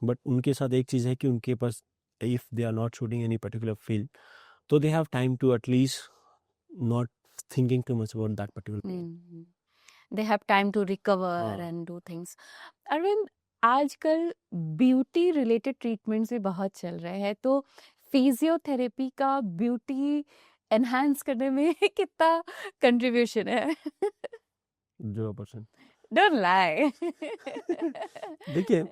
बट उनके साथ एक चीज़ है कि उनके पास if they are not shooting any particular field तो they have time to at least not thinking too much about that particular pain. They have time to recover हाँ एंड डू थिंग्स। अरविंद, आजकल ब्यूटी रिलेटेड ट्रीटमेंट्स भी बहुत चल रहे हैं, तो physiotherapy का ब्यूटी एनहांस करने में कितना कंट्रीब्यूशन है? 0%। Don't lie. देखिए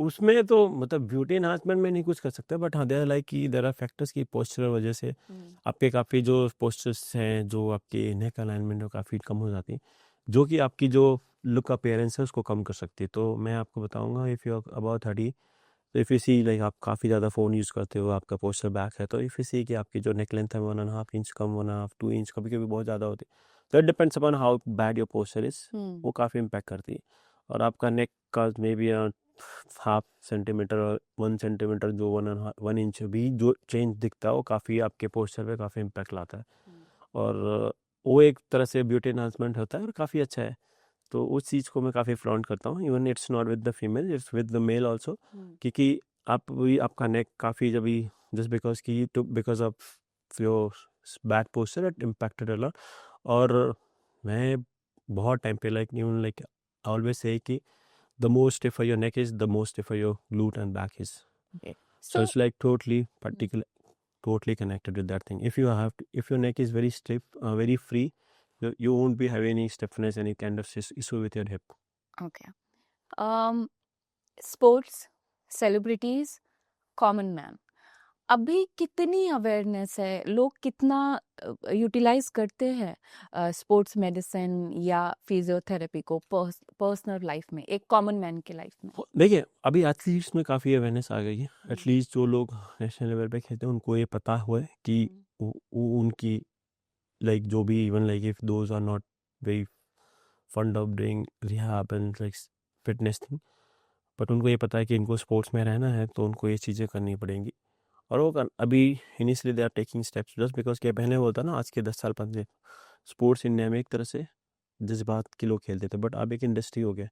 उसमें तो मतलब ब्यूटी एनहांसमेंट में नहीं कुछ कर सकते, बट हाँ देयर लाइक कि देयर आर फैक्टर्स की पोस्चर वजह से आपके काफ़ी जो पोस्चर्स हैं जो आपकी नेक अलाइनमेंट है काफ़ी कम हो जाती है, जो कि आपकी जो लुक अपीयरेंस है उसको कम कर सकती है। तो मैं आपको बताऊंगा इफ़ यू अबाउट 30, तो इफ़ यू सी लाइक आप काफ़ी ज़्यादा फ़ोन यूज़ करते हो, आपका पोस्चर बैक है, तो इफ़ यू सी कि आपकी जो नेक लेंथ है 1.5 इंच कम, 1.5 2 इंच कभी कभी बहुत ज़्यादा होती है, तो it depends upon how bad your posture is, वो काफ़ी इम्पैक्ट करती है। और आपका नेक का मे बी 0.5 सेंटीमीटर और 1 सेंटीमीटर जो 1 इंच भी जो चेंज दिखता है वो काफ़ी आपके पोस्चर पे काफ़ी इम्पैक्ट लाता है। और वो एक तरह से ब्यूटी एनहांसमेंट होता है और काफ़ी अच्छा है। तो उस चीज़ को मैं काफ़ी फ्लॉन्ट करता हूँ, even it's not with the female, it's with the male also, क्योंकि आप भी आपका नेक काफ़ी जब भी जस्ट बिकॉज की to because of your bad posture it impacted a lot. और मैं बहुत टाइम पे like even like always say कि the more stiffer your neck is, the more stiffer your glute and back is. Okay. So So it's like totally connected with that thing. If your neck is very stiff, very free, you won't be having any stiffness, any kind of issue with your hip. okay. Sports, celebrities, common man, अभी कितनी awareness है, लोग कितना utilise करते हैं sports medicine या physiotherapy को personal life में, एक कॉमन मैन के लाइफ में? देखिए अभी एथलीट्स में काफ़ी अवेयरनेस आ गई है। एटलीस्ट जो लोग नेशनल लेवल पे खेलते हैं उनको ये पता हुआ है कि वो उनकी लाइक जो भी even like if those are not very fond of doing rehab and like fitness thing, but उनको ये पता है कि इनको स्पोर्ट्स में रहना है तो उनको ये चीज़ें करनी पड़ेंगी। और वो अभी initially they are taking steps just because क्या पहले होता ना, आज के 10 साल पहले स्पोर्ट्स इंडिया में एक तरह से जज्बात के लोग खेलते थे, बट अब एक इंडस्ट्री हो गया।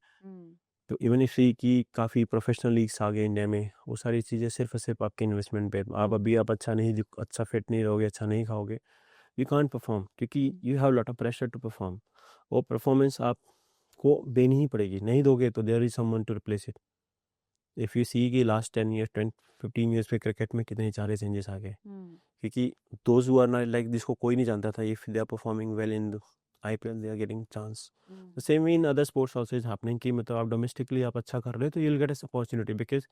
तो इवन इफ की काफ़ी प्रोफेशनल लीग्स आ गए इंडिया में, वो सारी चीज़ें सिर्फ और सिर्फ आपके इन्वेस्टमेंट पे। आप अभी आप अच्छा फिट नहीं रहोगे, अच्छा नहीं खाओगे, यू कांट परफॉर्म, क्योंकि you have lot of pressure to perform. वो परफॉर्मेंस आपको देनी ही पड़ेगी, नहीं दोगे तो there is someone to replace it. If you see कि लास्ट 10 ईयर्स 15 ईयर्स में क्रिकेट में कितने सारे चेंजेस आ गए, क्योंकि those who are not like, जिसको कोई नहीं जानता था, if they are performing well in IPL they are getting chance. The same in other sports also is happening कि मतलब आप डोमेस्टिकली आप अच्छा कर रहे हो तो you will get opportunity, because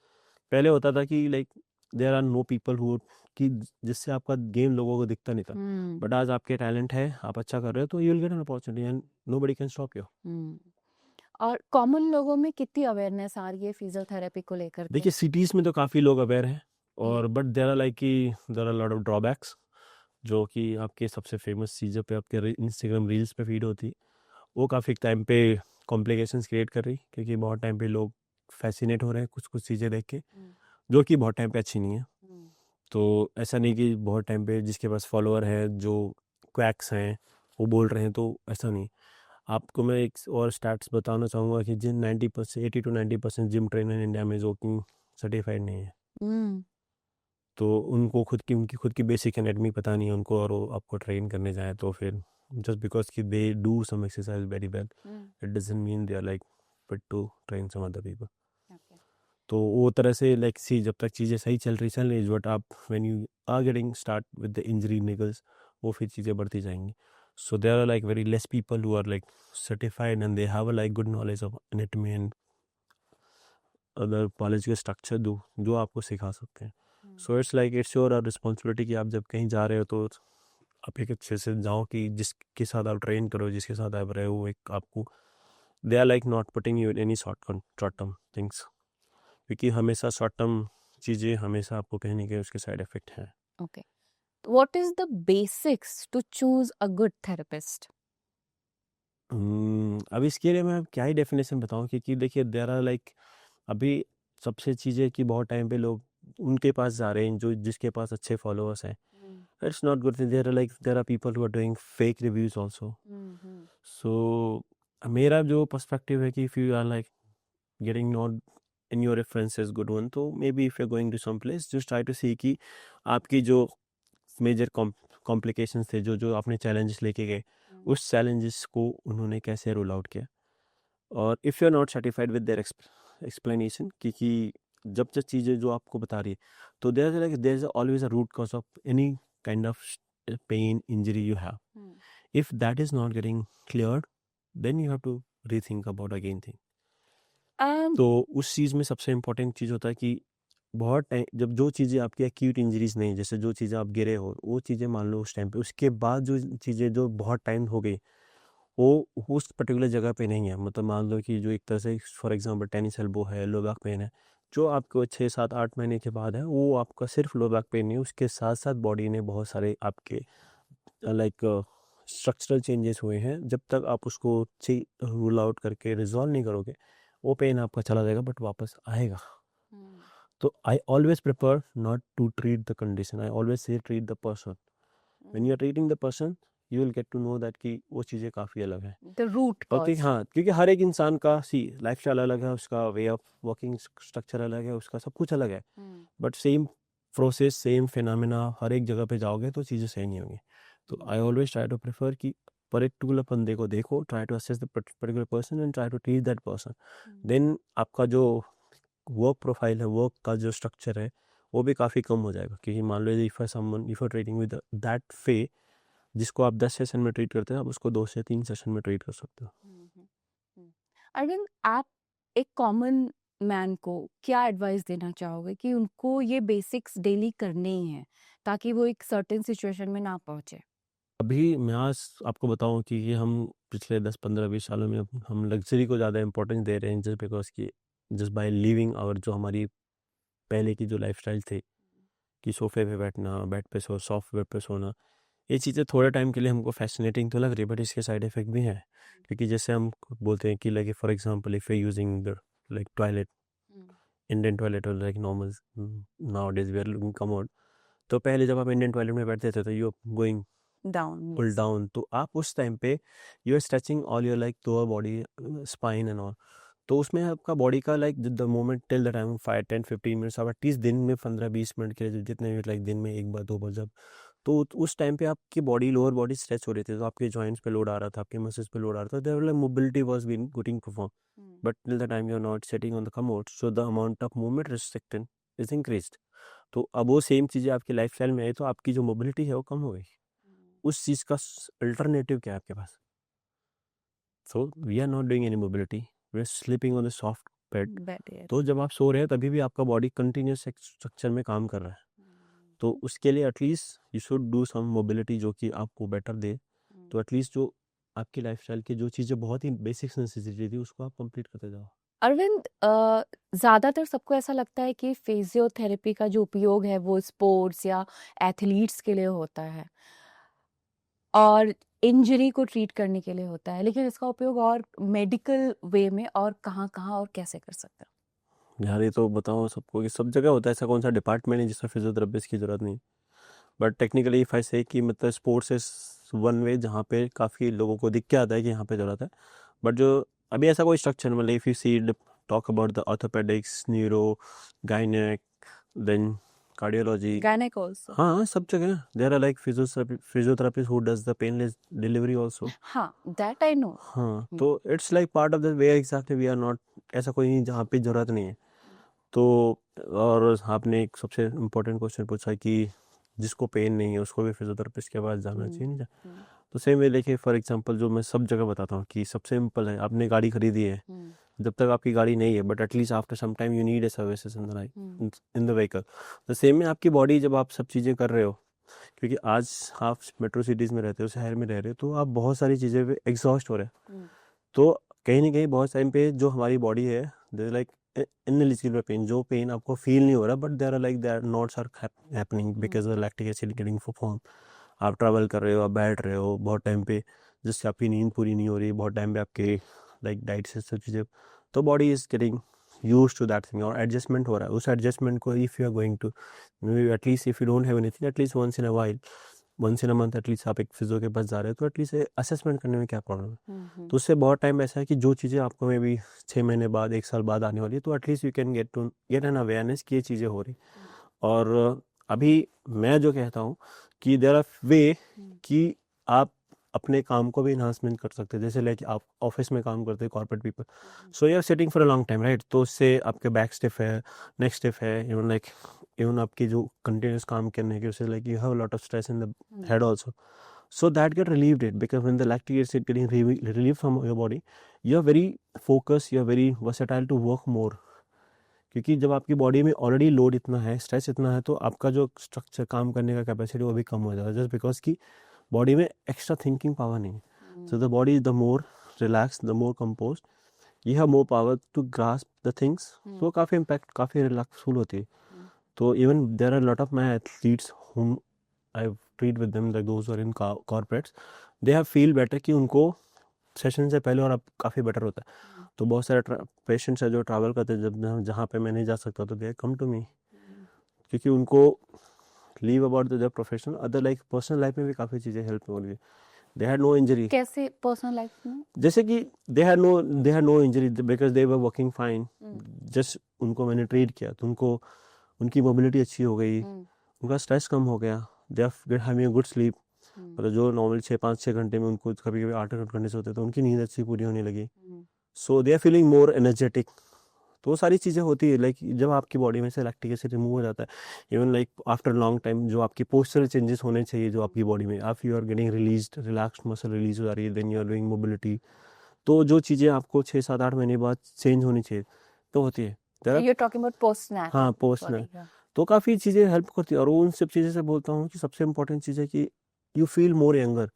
पहले होता था कि like there are no people who, कि जिससे आपका गेम लोगों को दिखता नहीं था, बट आज आपके टैलेंट है, आप अच्छा कर रहे हो तो you will get an opportunity and nobody can stop you. और कॉमन लोगों में कितनी अवेयरनेस आ रही है फिजियोथेरेपी को लेकर के? देखिए सिटीज़ में तो काफ़ी लोग अवेयर हैं, और बट देयर आर लाइक कि there are lot of drawbacks, जो कि आपके सबसे फेमस चीज़ों पे आपके इंस्टाग्राम रील्स पे फीड होती है, वो काफ़ी टाइम पे कॉम्प्लिकेशंस क्रिएट कर रही, क्योंकि बहुत टाइम पे लोग फैसिनेट हो रहे हैं कुछ कुछ चीज़ें देख के, जो कि बहुत टाइम पे अच्छी नहीं है। तो ऐसा नहीं कि बहुत टाइम पे जिसके पास फॉलोअर है, जो क्वैक्स हैं, वो बोल रहे हैं, तो ऐसा नहीं। आपको मैं एक और स्टैट्स बताना चाहूँगा कि जिन 90% 80 to 90% जिम ट्रेनर इंडिया में वॉकिंग सर्टिफाइड नहीं है, तो उनको उनकी खुद की बेसिक एनाटमी पता नहीं है उनको, और वो आपको ट्रेन करने जाए तो फिर जस्ट बिकॉज कि they do some exercise very well, it doesn't mean they are like fit to train some other people. तो वो तरह से लाइक सी, जब तक चीज़ें सही चल रही बट आप when you are getting start with the injury niggles, वो फिर चीज़ें बढ़ती जाएंगी। So there are like very less people who are like certified and they have a like good knowledge of anatomy and other biological structure जो आपको सिखा सकते हैं। So it's like it's your responsibility कि आप जब कहीं जा रहे हो तो आप एक अच्छे से जाओ, कि जिसके साथ आप ट्रेन करो, जिसके साथ आप रहे हो, एक आपको they are like not putting you in any short term things, क्योंकि हमेशा शॉर्ट टर्म चीज़ें हमेशा आपको कहीं ना कहीं उसके साइड इफेक्ट हैं। Okay, what is the basics to choose a good therapist? अब इसके लिए मैं क्या ही डेफिनेशन बताऊं, क्योंकि देखिए देर आर लाइक, अभी सबसे चीज़ें कि बहुत टाइम पे लोग उनके पास जा रहे हैं जो जिसके पास अच्छे फॉलोअर्स हैं, it's not good thing. There are people who are doing fake reviews also. So मेरा जो पर्सपेक्टिव है कि if you are like getting not in your references good one, तो maybe if you are going to some place just try to see कि आपकी जो major complications थे, जो जो आपने चैलेंजेस लेके गए, उस चैलेंजेस को उन्होंने कैसे रोल आउट किया। और if you are not satisfied with their explanation, क्योंकि जब जब चीज़ें जो आपको बता रही है, तो there is always a root cause of any kind of pain injury you have. If that is not getting cleared, then you have to rethink about again thing. तो उस चीज़ में सबसे इम्पोर्टेंट चीज़ होता है कि बहुत टाइम, जब जो चीज़ें आपकी एक्यूट इंजरीज नहीं, जैसे जो चीज़ें आप गिरे हो, वो चीज़ें मान लो उस टाइम पे, उसके बाद जो चीज़ें जो बहुत टाइम हो गई, वो उस पर्टिकुलर जगह पे नहीं है। मतलब मान लो कि जो एक तरह से फॉर एग्जांपल टेनिस एल्बो है, लो बैक पेन है, जो आपको 6 7 8 महीने के बाद है, वो आपका सिर्फ लो बैक पेन नहीं, उसके साथ साथ बॉडी ने बहुत सारे आपके लाइक स्ट्रक्चरल चेंजेस हुए हैं। जब तक आप उसको रूल आउट करके रिजॉल्व नहीं करोगे, वो पेन आपका चला जाएगा बट वापस आएगा। तो I always prefer not to treat the condition, I always say treat the person. When you are treating the person, you will get to know that कि वो चीज़ें काफ़ी अलग है द रूट ओके। कॉज। हाँ, क्योंकि हर एक इंसान का लाइफ स्टाइल अलग है, उसका वे ऑफ वर्किंग स्ट्रक्चर अलग है, उसका सब कुछ अलग है, but same process same phenomena हर एक जगह पे जाओगे तो चीज़ें सही नहीं होंगी। तो I always try to prefer कि पर्टिकुलर बंदे को देखो, try to assess the particular person and try to treat that person. Then आपका जो वर्क प्रोफाइल है, वर्क का जो स्ट्रक्चर है, वो भी काफ़ी कम हो जाएगा। क्योंकि मान लो if you treating with that फे, जिसको आप 10 सेशन में ट्रीट करते हैं, आप उसको 2 से 3 सेशन में ट्रीट कर सकते हो। अरविंद, आप एक कॉमन मैन को क्या एडवाइस देना चाहोगे कि उनको ये बेसिक्स डेली करने ही हैं ताकि वो एक सर्टेन सिचुएशन में ना पहुंचे? अभी मैं आज आपको बताऊं कि ये हम पिछले 10 15 20 सालों में हम लग्जरी को ज़्यादा इंपॉर्टेंस दे रहे हैं, जस्ट बिकॉज कि जस्ट बाय लिविंग और जो हमारी पहले की जो लाइफस्टाइल थी, कि सोफे पे बैठना, बेड पे सॉफ्ट बेड पे सोना, ये चीज़ें थोड़े टाइम के लिए हमको फैसिनेटिंग तो लग रही है, बट इसके साइड इफ़ेक्ट भी हैं। क्योंकि जैसे हम बोलते हैं कि like for example if you using the like toilet, Indian toilet और like normal nowadays we are looking commode, तो पहले जब आप इंडियन टॉयलेट में बैठते थे तो you going down. Pull down, तो आप उस टाइम पे you are stretching all your like lower body, spine and all. तो उसमें आपका बॉडी का like the moment till the time 5 10 15 minutes, आप एटलीस्ट दिन में 15 20 मिनट के लिए जितने भी लाइक दिन में एक बार दो बार, जब तो उस टाइम पे आपकी बॉडी लोअर बॉडी स्ट्रेच हो रही थी, तो आपके जॉइंट्स पे लोड आ रहा था, आपके मसल्स पे लोड आ रहा था, there like mobility was being good in perform. but till the time you're not sitting on the commode, so the amount of movement restriction is increased. तो अब वो सेम चीज़ें आपकी लाइफस्टाइल में आई तो आपकी जो मोबिलिटी है वो कम हो गई। उस चीज़ का अल्टरनेटिव क्या है आपके पास? So we are not doing any mobility, we are sleeping on the soft bed. तो जब आप सो रहे हैं तभी भी आपका बॉडी कंटिन्यूस स्ट्रक्चर में काम कर रहा है। तो उसके लिए at least you should do some mobility जो कि आपको बेटर दे। तो एटलीस्ट जो आपकी लाइफस्टाइल की जो चीज़ें बहुत ही बेसिक नेसेसिटी थी उसको आप कंप्लीट करते जाओ। अरविंद, ज़्यादातर सबको ऐसा लगता है कि फिजियोथेरेपी का जो उपयोग है वो स्पोर्ट्स या एथलीट्स के लिए होता है और इंजरी को ट्रीट करने के लिए होता है, लेकिन इसका उपयोग और मेडिकल वे में और कहाँ और कैसे कर सकते हैं? यार ये तो बताओ सबको कि सब जगह होता है, ऐसा कौन सा डिपार्टमेंट है जिसमें फिजियोथेरेपिस्ट की ज़रूरत नहीं। But technically if I say कि मतलब स्पोर्ट्स इज वन वे जहाँ पे काफ़ी लोगों को दिख के आता है कि यहाँ पे ज़रूरत है। बट जो अभी ऐसा कोई स्ट्रक्चर मतलब if you see talk about the orthopaedics, neuro, gynaec, then cardiology, gynaec also. हाँ सब जगह there are like physiotherapist who does the painless delivery also. हाँ, दैट आई नो। हाँ तो it's like part of the way exactly we are not, ऐसा कोई नहीं जहाँ पे ज़रूरत नहीं है। तो और आपने एक सबसे इम्पोर्टेंट क्वेश्चन पूछा कि जिसको पेन नहीं है उसको भी फिजियोथेरेपिस्ट के पास जाना चाहिए नहीं जा। तो सेम वे देखिए फॉर एग्जांपल जो मैं सब जगह बताता हूँ कि सबसे सिंपल है, आपने गाड़ी खरीदी है, जब तक आपकी गाड़ी नहीं है but at least after some time you need a services in the vehicle. The same में आपकी बॉडी जब आप सब चीज़ें कर रहे हो, क्योंकि आज आप मेट्रो सिटीज़ में रहते हो, शहर में रह रहे हो, तो आप बहुत सारी चीज़ें पे एग्जॉस्ट हो रहे हैं। तो कहीं ना कहीं बहुत टाइम पे जो हमारी बॉडी है देयर लाइक इनएलिजिबल पेन, जो पेन आपको फील नहीं हो रहा but there are like there knots are happening because the lactic acid getting form. आप ट्रैवल कर रहे हो, आप बैठ रहे हो बहुत टाइम पे, जिससे आपकी नींद पूरी नहीं हो रही, बहुत टाइम पे आपके लाइक डाइट से सब चीज़ें, तो body is getting use to that thing और एडजस्टमेंट हो रहा है। उस एडजस्टमेंट को if you are going to at least if you don't have anything, at least once in a while, once in a month at least आप एक फिजियो के पास जा रहे हो, तो एटलीस्ट असेसमेंट करने में क्या प्रॉब्लम है। तो उससे बहुत टाइम ऐसा है कि जो चीज़ें आपको मे बी 6 महीने बाद 1 साल बाद आने वाली है, तो at least you can get an awareness कि ये चीज़ें हो रही। और अभी मैं जो कहता हूँ कि देयर आर वे कि आप अपने काम को भी इन्हांसमेंट कर सकते हैं। जैसे लाइक आप ऑफिस में काम करते हैं, corporate people, so you are sitting for a long time right, तो उससे आपके बैक स्टिफ है, नेक स्टिफ है, इवन लाइक इवन आपकी जो कंटिन्यूस काम करने की उससे like you have a lot of stress in the head also, so that get relieved it because when the lactic acid getting relieved from your body, you are very focused, you are very versatile to work more। क्योंकि जब आपकी body में already load इतना है, stress इतना है, तो आपका जो स्ट्रक्चर काम करने का कैपेसिटी वो भी कम हो जाता है, जस्ट बिकॉज की बॉडी में एक्स्ट्रा थिंकिंग पावर नहीं है। So the body is the more relax, the more compose, you have more power to grasp the things, तो काफ़ी इम्पैक्ट काफ़ी रिलैक्सफुल होती है। तो even there are lot of my athletes whom I treat with them like those who are in corporates, they have feel better कि उनको session से पहले और अब काफ़ी बेटर होता है। तो बहुत सारे पेशेंट्स है जो ट्रैवल करते हैं, जब जहाँ पे मैं नहीं जा सकता तो दे कम टू मी, क्योंकि उनको leave about the professional other like personal life में भी काफ़ी चीज़ें हेल्प हो रही है। They had no injury. कैसे पर्सनल लाइफ में? जैसे कि they had no injury because they were working fine, just उनको मैंने ट्रीट किया तो उनको उनकी मोबिलिटी अच्छी हो गई, उनका स्ट्रेस कम हो गया, they are having good sleep. मतलब जो नॉर्मल 5-6 घंटे में उनको कभी कभी 8 घंटे से होते तो उनकी नींद अच्छी पूरी होने लगी, so they are feeling more energetic. तो वो सारी चीज़ें होती है लाइक जब आपकी बॉडी में से लैक्टिक एसिड रिमूव हो जाता है, even like after long time जो आपकी पोस्चरल चेंजेस होने चाहिए जो आपकी बॉडी में, आप you are getting released, relaxed muscle release हो जा रही है, then you are doing mobility. तो जो चीज़ें आपको 6-7-8 महीने बाद चेंज होनी चाहिए तो होती है। You're talking about post-nat. हाँ पोस्टनल, तो काफ़ी चीज़ें हेल्प करती है। और उन सब चीज़ें से बोलता हूँ कि सबसे इम्पोर्टेंट चीज़ है कि you feel more younger.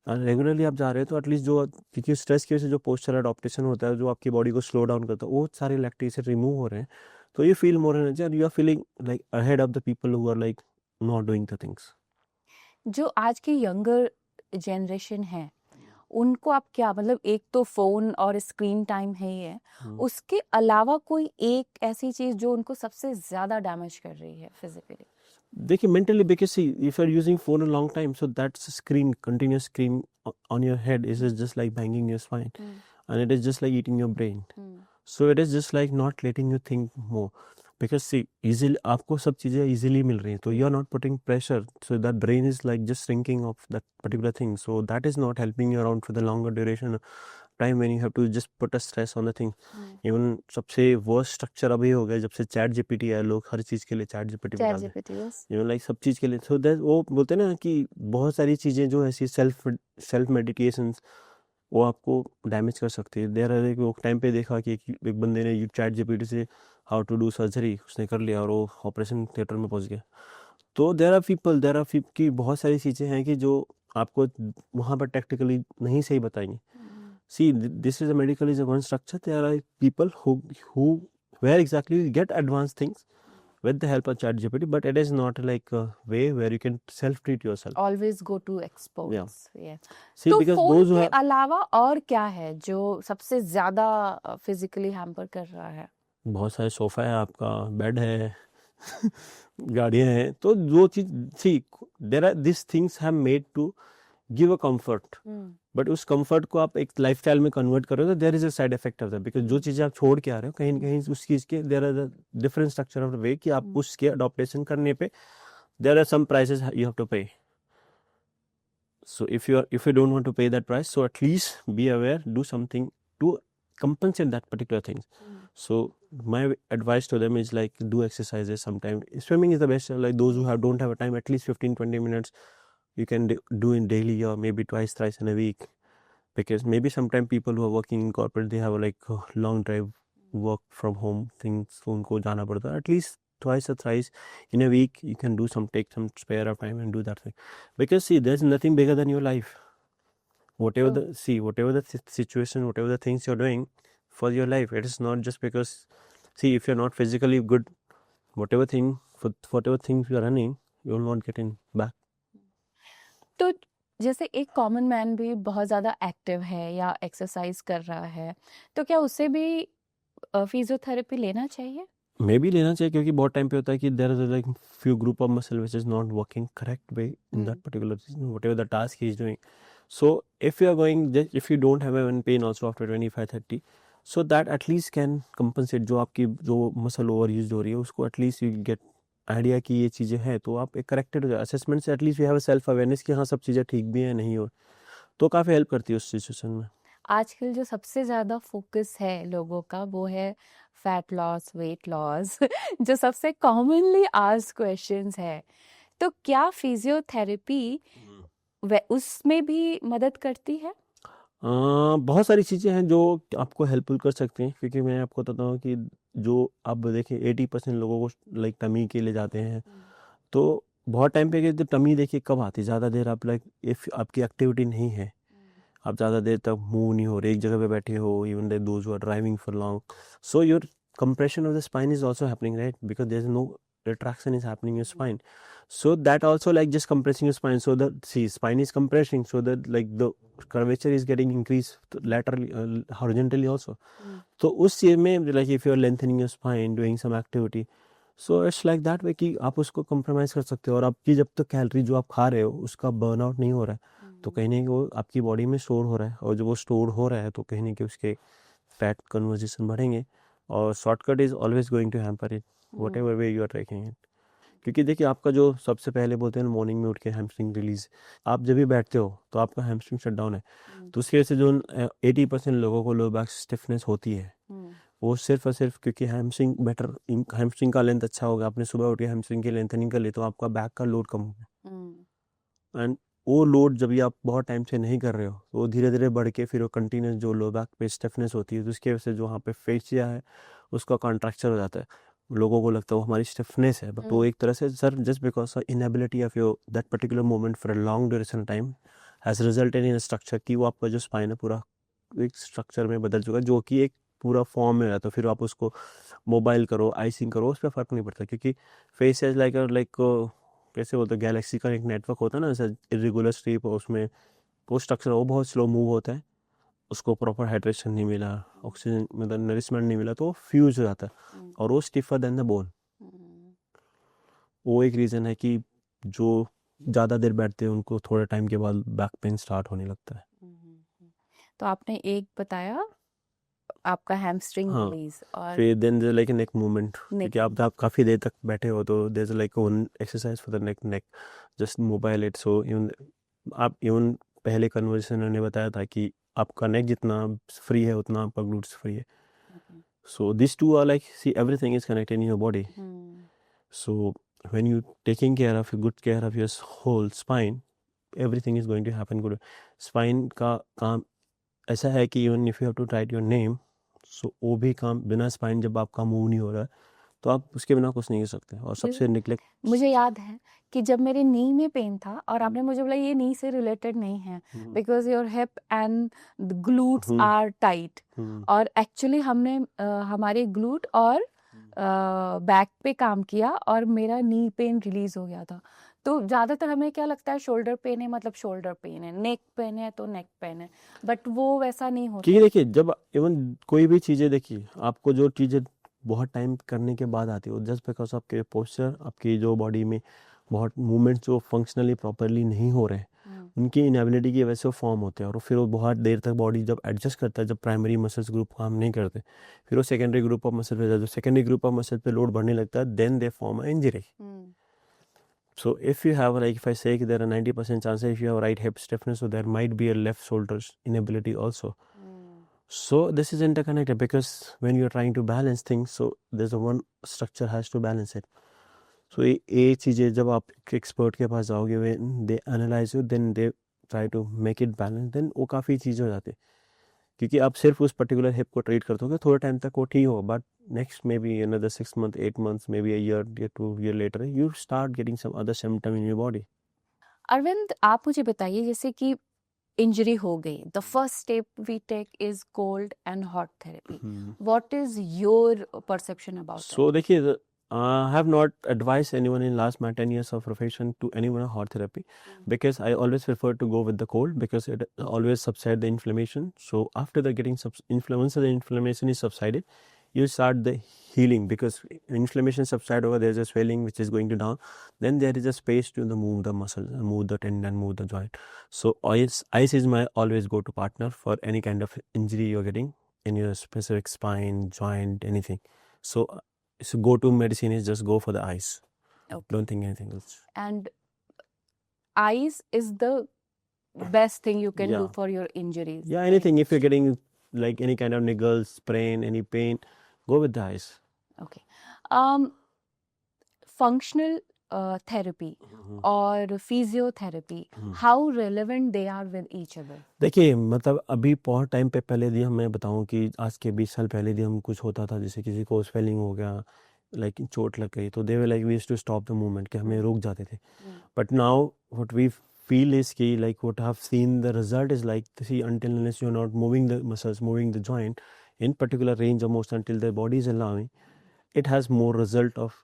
Regularly आप जा रहे हो तो एटलीस्ट जो, क्योंकि स्ट्रेस की वजह से जो पोस्चर अडॉप्टेशन होता है जो आपकी बॉडी को स्लो डाउन करता है, वो सारे लैक्टिक एसिड रिमूव हो रहे हैं, तो you feel more energy and you are feeling like ahead of the people who are like not doing the things. जो आज की यंगर जनरेशन है उनको आप क्या, मतलब एक तो फोन और स्क्रीन टाइम है ही है, उसके अलावा कोई एक ऐसी चीज जो उनको सबसे ज्यादा डैमेज कर रही है फिजिकली? देखिए mentally, because see if you are using phone a long time, so that's screen, continuous screen on your head is just like banging your spine and it is just like eating your brain. So it is just like not letting you think more, because see easily आपको सब चीज़ें easily मिल रही हैं, तो you are not putting pressure, so that brain is like just thinking of that particular thing, so that is not helping you around for the longer duration time when you have to just put a stress on the thing. Even सबसे worst structure अभी हो गया जब से chat GPT है, लोग हर चीज़ के लिए चैट जीपीटी पे डाल दें, इवन लाइक सब चीज़ के लिए. सो दैट वो बोलते हैं ना कि बहुत सारी चीज़ें जो ऐसी सेल्फ मेडिकेशंस वो आपको डैमेज कर सकती है. देर आर वो टाइम पे देखा कि एक बंदे ने चैट जीपीटी से हाउ टू डू सर्जरी उसने कर लिया और वो ऑपरेशन थिएटर में पहुंच गया. तो देर आर पीपल की बहुत सारी चीज़ें हैं कि जो आपको वहाँ पर टेक्निकली नहीं सही बताएंगे. See this is a medical is a one structure. There are people who where exactly you get advanced things with the help of chat GPT, but it is not like a way where you can self treat yourself. Always go to experts. Yeah. See, तो because phone those who के have अलावा और क्या है जो सबसे ज्यादा physically hamper कर रहा है? बहुत सारे सोफा है, आपका बेड है, गाड़ियाँ हैं. तो जो चीज see there are this things have made to give a comfort, but उस कंफर्ट को आप एक लाइफस्टाइल में कन्वर्ट करो तो there is a side effect of that. Because जो चीज़ें आप छोड़ के आ रहे हो कहीं ना कहीं उस चीज़ के there are different structure of the way कि आप उसके अडॉप्टेशन करने पे there are some prices you have to pay. So if you don't want to pay that price, so at least be aware, do something to compensate that particular things. So my advice to them is like do exercises sometime. Swimming is the best. Like those who don't have a time, at least 15-20 minutes you can do in daily or maybe thrice in a week. Because maybe sometimes people who are working in corporate, they have like a long drive work from home things, so उनको जाना पड़ता है. At least twice or thrice in a week you can take some spare of time and do that thing. Because see, there's nothing bigger than your life. Whatever the situation, whatever the things you're doing for your life, it is not just because, see, if you're not physically good, whatever things you're running, you will not get in back. तो जैसे एक common man भी बहुत ज़्यादा active है या exercise कर रहा है, तो क्या उसे भी फिजियोथेरेपी लेना चाहिए? मे भी लेना चाहिए, क्योंकि बहुत टाइम पे होता है कि there is like few group of muscle which is not working correct way in that particular whatever the task he is doing. So if you are going, if you don't have an pain also after 25-30, so that at least can compensate जो आपकी जो muscle over use हो रही है उसको at least you get idea कि ये चीज़ें हैं, तो आप एक करेक्टेड हो जाए. असेसमेंट से at least you have a self awareness कि हाँ सब चीज़ें ठीक भी हैं नहीं हो, तो काफ़ी हेल्प करती है उस सिचुएशन में. आजकल जो सबसे ज़्यादा फोकस है लोगों का वो है फैट लॉस, वेट लॉस जो सबसे कॉमनली आस्क्ड क्वेश्चंस है. तो क्या फिजियोथेरेपी उसमें भी मदद करती है? बहुत सारी चीज़ें हैं जो आपको हेल्पफुल कर सकते हैं, क्योंकि मैं आपको बताता हूँ कि जो आप देखिए 80% लोगों को लाइक टमी के लिए जाते हैं. तो बहुत टाइम पे तो टमी देखिए कब आती है, ज़्यादा देर आप लाइक इफ़ आपकी एक्टिविटी नहीं है, आप ज़्यादा देर तक मूव नहीं हो रहे, एक जगह पे बैठे हो, even those who are driving for long, so your compression of the spine is also happening, right? Because there's no retraction is happening in your spine, so that also like just compressing your spine, so the spine is compressing, so that like the curvature is getting increased laterally, horizontally also. So उस चीज़ में like if you are lengthening your spine, doing some activity, so it's like that way कि आप उसको compromise कर सकते हो. और आपकी जब तक कैलोरी जो आप खा रहे हो उसका बर्न आउट नहीं हो रहा है, तो कहीं ना कहीं वो आपकी बॉडी में स्टोर हो रहा है, और जब वो स्टोर हो रहा है तो कहीं ना कहीं उसके फैट कन्वर्जेशन बढ़ेंगे, और shortcut is always going to hamper it whatever way you are taking it. क्योंकि देखिए आपका जो सबसे पहले बोलते हैं मॉर्निंग में उठ के हैमस्ट्रिंग रिलीज, आप जब भी बैठते हो तो आपका हैमस्ट्रिंग शट डाउन है. तो उसकी वजह से जो 80% लोगों को लो बैक स्टिफनेस होती है, वो सिर्फ और सिर्फ क्योंकि हैमस्ट्रिंग का लेंथ अच्छा होगा, आपने सुबह उठ के हैमस्ट्रिंग की लेंथनिंग कर ली तो आपका बैक का लोड कम होगा. एंड वो लोड जब भी आप बहुत टाइम से नहीं कर रहे हो तो वो धीरे धीरे बढ़ के फिर वो कंटिन्यूस जो लो बैक पे स्टिफनेस होती है, तो उसकी वजह से जो वहाँ पे फेशिया है उसका कॉन्ट्रैक्चर हो जाता है. लोगों को लगता है वो हमारी स्टिफनेस है, बट वो एक तरह से sir just because inability of your that particular moment for a long duration time has resulted in structure कि वो आपका जो स्पाइन है पूरा एक स्ट्रक्चर में बदल चुका है, जो कि एक पूरा फॉर्म में रहता है. फिर आप उसको मोबाइल करो, आइसिंग करो, उस पर फ़र्क नहीं पड़ता, क्योंकि फेस इज लाइक कैसे बोलते हैं गैलेक्सी का एक नेटवर्क होता है ना, जैसे इरेगुलर शेप, उसमें वो स्ट्रक्चर वो बहुत स्लो मूव होता है, उसको प्रॉपर हाइड्रेशन नहीं मिला, ऑक्सीजन मतलब नरिशमेंट नहीं मिला, तो वो फ्यूज हो जाता है और वो स्टिफर देन द बोन. वो एक रीज़न है कि जो ज़्यादा देर बैठते हैं उनको थोड़े टाइम के बाद बैक पेन स्टार्ट होने लगता है. तो आपने एक बताया आपका हैमस्ट्रिंग रिलीज, और फिर then there like neck movement, क्योंकि आप काफ़ी देर तक बैठे हो तो there like one exercise for the neck just mobile it. So even आप पहले कन्वर्सेशन ने बताया था कि आपका नेक जितना फ्री है उतना आपका ग्लूट्स फ्री है. Okay. So these two are like, see, everything is connected in your body. So when you taking care of good care of your whole spine, everything is going to happen good. Spine का काम ऐसा है कि even if you have to write your name, so वो भी काम बिना spine जब आपका मूव नहीं हो रहा है तो आप उसके बिना कुछ नहीं कर सकते. और सबसे निकलेक्ट, मुझे याद है कि जब मेरे नी में पेन था और आपने मुझे बोला ये नी से रिलेटेड नहीं है because your hip and glutes are tight, और एक्चुअली हमने हमारे ग्लूट और बैक पे काम किया और मेरा नी पेन रिलीज हो गया था. तो ज़्यादातर हमें क्या लगता है शोल्डर पेन है मतलब शोल्डर पेन है, नेक पेन है तो नेक पेन है, बट वो वैसा नहीं होता. क्योंकि देखिए जब इवन कोई भी चीज़ें, देखिए आपको जो चीज़ें बहुत टाइम करने के बाद आती है जस्ट बिकॉज आपके पोस्चर, आपकी जो बॉडी में बहुत मूवमेंट्स जो फंक्शनली प्रॉपरली नहीं हो रहे हैं उनकी इनएबिलिटी की वजह से वो फॉर्म होते हैं. और फिर वो बहुत देर तक बॉडी जब एडजस्ट करता है, जब प्राइमरी मसल्स ग्रुप काम नहीं करते, फिर वो सेकेंडरी ग्रुप ऑफ मसल पे जाता है. जब सेकेंडरी ग्रुप ऑफ मसल पे लोड बढ़ने लगता है then they form a injury. So if you have, like if I say there are 90% chances if you have right hip stiffness, so there might be a left shoulder inability also. So this is interconnected because when you're trying to balance things, so there's a one structure has to balance it. So ये चीज़ें जब आप expert के पास जाओगे, when they analyze you, then they try to make it balance, then वो काफ़ी चीज़ हो जाती है. क्योंकि आप सिर्फ उस पर्टिकुलर हिप को ट्रीट करते हो थोड़े टाइम तक वो ठीक हो, but next maybe another 6 months, 8 months, maybe a year, 2 year later, you start getting some other symptom in your body. Arvind, आप मुझे बताइए जैसे कि इंजरी हो गई, the first step we take is cold and hot therapy. What is your perception about that? So देखिए, I have not advised anyone in last my 10 years of profession to anyone on hot therapy because I always prefer to go with the cold because it always subside the inflammation. So after the getting once the inflammation is subsided, you start the healing because inflammation subside over, there's a swelling which is going to down, then there is a space to move the muscle, move the tendon, move the joint. So ice is my always go to partner for any kind of injury you're getting in your specific spine, joint, anything. So go to medicine is just go for the ice. Okay. Don't think anything else. And ice is the best thing you can do Yeah. for your injuries. Yeah, anything. If you're getting like any kind of niggles, sprain, any pain, go with the ice. Okay. Functional therapy और physiotherapy, how relevant they are with each other? देखिए मतलब अभी बहुत time पे पहले दी मैं बताऊं कि आज के 20 साल पहले दी हम कुछ होता था, जैसे किसी को स्वेलिंग हो गया, लाइक चोट लग गई, तो they were like we used to stop the movement कि हमें रुक जाते थे. But now what we feel is ki like what I have seen the result is like, see, until unless you're not moving the muscles, moving the joint in particular range of motion until the body is allowing, it has more result of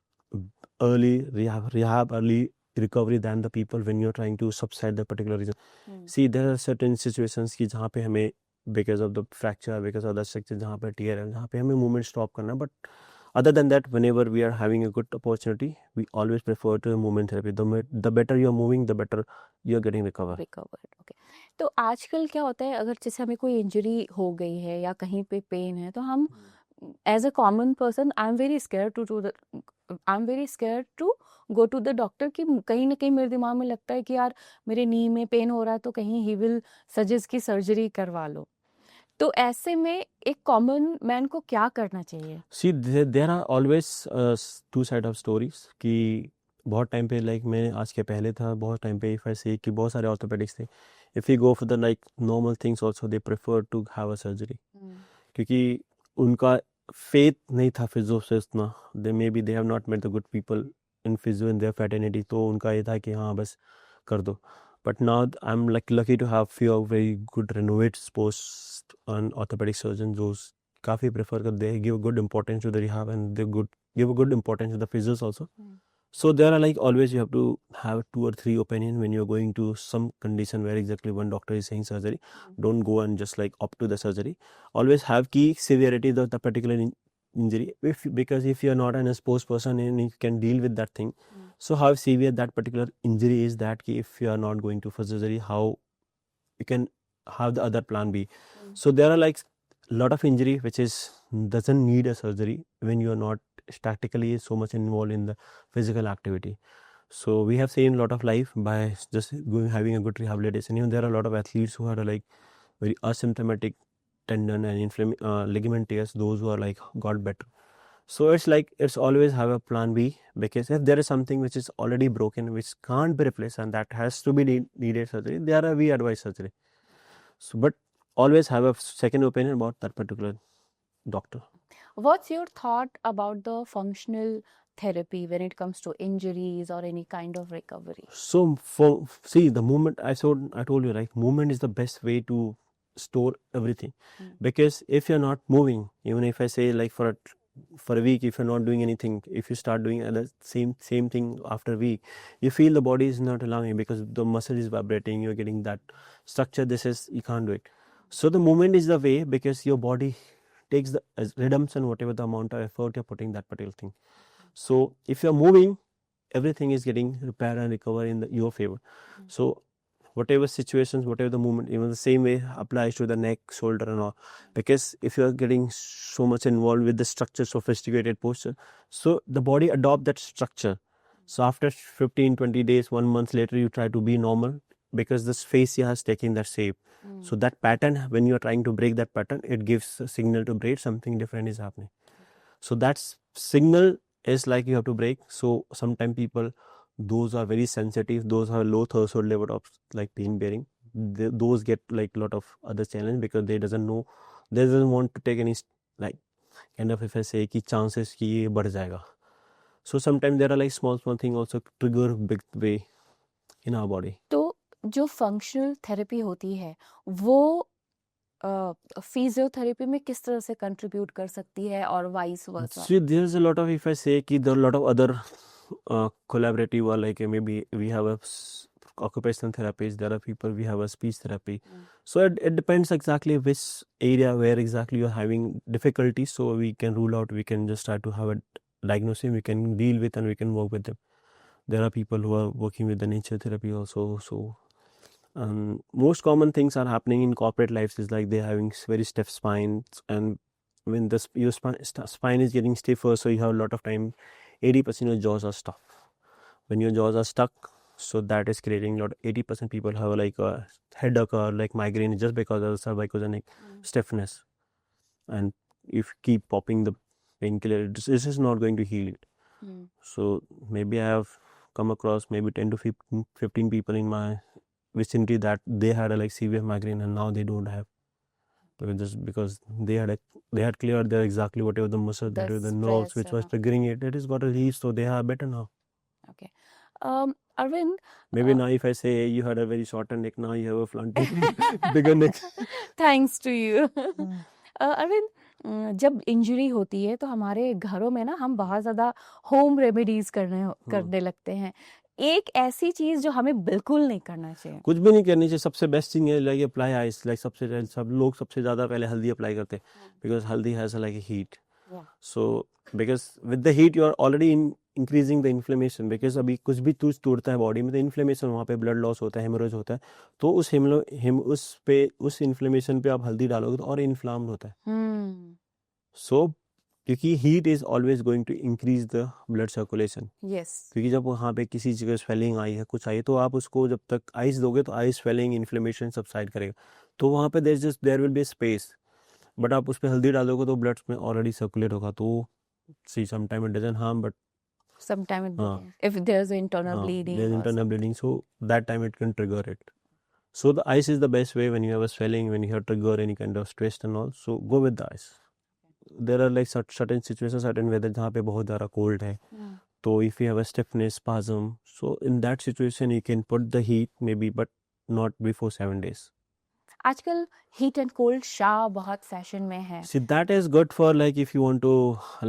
early rehab, early recovery than the people when you're trying to subside the particular reason. See, there are certain situations ki jahan pe hame because of the fracture, because of the structure jahan pe tear hai, jahan pe hame movement stop karna. But other than that, whenever we are having a good opportunity, we always prefer to movement therapy. The better you're moving, the better you're getting recovered. Okay. तो आजकल क्या होता है, अगर जैसे हमें कोई injury हो गई है या कहीं पे पेन है तो हम as a common person I am very scare to go to the doctor कि कहीं ना कहीं मेरे दिमाग में लगता है कि यार मेरे नी में पेन हो रहा है तो कहीं ही विल सजेस्ट की सर्जरी करवा लो. तो ऐसे में एक कॉमन मैन को क्या करना चाहिए? See, there are always two side of stories कि बहुत टाइम पे लाइक मैं आज के पहले था, बहुत टाइम पे इफ आई से कि बहुत सारे ऑर्थोपेडिक्स थे, if you go for the like normal things also they prefer to have a surgery क्योंकि उनका फेथ नहीं था फिजियो से उतना. They maybe they have not met the good people in physio in their fraternity, तो उनका ये था कि हाँ बस कर दो. But now I'm like lucky to have few very good renovated post on orthopedic surgeons who काफी prefer कर they give good importance to the rehab and they give a good importance to the physios also. So there are like always you have to have 2 or 3 opinion when you're going to some condition where exactly one doctor is saying surgery. Don't go and just like opt to the surgery. Always have key severity of the particular injury because if you're not an exposed person and you can deal with that thing. So how severe that particular injury is, that if you are not going to for surgery, how you can have the other plan B. So there are like lot of injury which is doesn't need a surgery when you are not tactically so much involved in the physical activity. So we have seen a lot of life by just going having a good rehabilitation. Even there are a lot of athletes who had a like very asymptomatic tendon and ligament tears. Those who are like got better. So it's like it's always have a plan B, because if there is something which is already broken, which can't be replaced, and that has to be needed surgery, there are we advise surgery. So, but always have a second opinion about that particular doctor. What's your thought about the functional therapy when it comes to injuries or any kind of recovery? So for see the movement, I told you, right, movement is the best way to store everything. Because if you're not moving, even if I say like for a week, if you're not doing anything, if you start doing the same thing after a week, you feel the body is not allowing, because the muscle is vibrating, you're getting that structure, you can't do it. So the movement is the way, because your body takes the redemption, whatever the amount of effort you're putting that particular thing. So if you're moving, everything is getting repaired and recovered in your favor. So whatever situations, whatever the movement, even the same way applies to the neck, shoulder and all. Because if you are getting so much involved with the structure, sophisticated posture, so the body adopt that structure. So after 15, 20 days, 1 month later, you try to be normal, because this fascia has taken that shape. So that pattern, when you are trying to break that pattern, it gives a signal to break, something different is happening. So that's signal is like you have to break. So sometimes people, those are very sensitive, those have low threshold level of like pain bearing, those get like a lot of other challenge, because they doesn't want to take any like kind of, if I say ki chances ki ye बढ़ जाएगा. So sometimes there are like small thing also trigger big way in our body. तो जो functional therapy होती है वो physiotherapy में किस तरह से कंट्रीब्यूट कर सकती है और vice versa? See, there's a lot of, if I say ki there are a lot of other collaborative, or like maybe we have a occupational therapies, there are people, we have a speech therapy. So it depends exactly which area where exactly you're having difficulties, so we can rule out, we can just try to have a diagnosis, we can deal with and we can work with them. There are people who are working with the nature therapy also. So most common things are happening in corporate lives is like they're having very stiff spines, and when your spine is getting stiffer, so you have a lot of time, 80% of your jaws are stuck. When your jaws are stuck, so that is creating a lot. 80% people have like a headache or like migraine just because of the cervicogenic stiffness, and if you keep popping the painkiller, this is not going to heal it. So maybe I have come across maybe 10 to 15 people in my vicinity that they had a like severe migraine, and now they don't have, just because they had cleared their exactly whatever the muscle, The the nerves which was triggering it, it is got released, so they are better now. Okay. Arvind, Maybe now if I say you had a very shorter neck, now you have a flaunting bigger neck. Thanks to you Arvind, जब injury होती है तो हमारे घरों में ना हम बहुत ज़्यादा होम रेमेडीज करने लगते हैं. एक ऐसी चीज जो हमें बिल्कुल नहीं करना चाहिए. कुछ भी नहीं करनी चाहिए. सबसे बेस्ट थिंग है लाइक अप्लाई आइस. लाइक सब लोग सबसे ज़्यादा पहले हल्दी अप्लाई करते हैं, because haldi has like a heat. So because with the heat you are already increasing the inflammation. Because अभी कुछ भी तुझ टूटता है बॉडी में तो इन्फ्लेमेशन, वहाँ पे ब्लड लॉस होता है, हेमोरेज होता है. तो उस इन्फ्लेमेशन पे आप हल्दी डालोगे तो और इन्फ्लाम्ड होता है. सो क्योंकि heat is always going to increase the blood circulation. क्योंकि जब वहाँ पे किसी जगह स्वेलिंग आई है, कुछ आई, तो आप उसको जब तक आइस दोगे तो आइस स्वेलिंग इन्फ्लेमेशन सबसाइड करेगा. तो वहाँ पे there will be space. But आप उस पर हल्दी डालोगे तो ब्लड में ऑलरेडी सर्कुलेट होगा. तो see sometime it doesn't harm, but Sometimes if there's internal bleeding. There's internal bleeding, so that time it can trigger it. So the ice is the best way when you have a swelling, when you have trigger any kind of stress and all. So go with the ice. There are like certain situations, certain weather जहाँ पे बहुत ज़्यादा cold है. तो if you have a stiffness, spasm, so in that situation you can put the heat maybe, but not before 7 days. आजकल heat and cold Shah बहुत fashion में है. See, that is good for like if you want to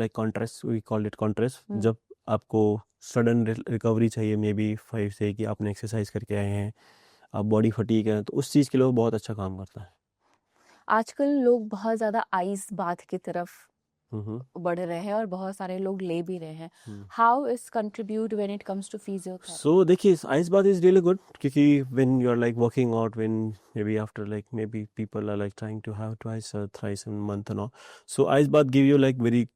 like contrast, we call it contrast. जब आपको sudden recovery चाहिए, may be 5 से कि आपने एक्सरसाइज करके आए हैं, आप बॉडी फटीक है, तो उस चीज़ के लिए बहुत अच्छा काम करता है. आजकल लोग बहुत ज़्यादा आइस बाथ की तरफ बढ़ रहे हैं और बहुत सारे लोग ले भी रहे हैं. How is contribute when it comes to physiotherapy? So देखिए, ice bath is really good, क्योंकि when you are like working out, when maybe after like maybe people are like trying to have twice और thrice in month and all. So ice bath give you like very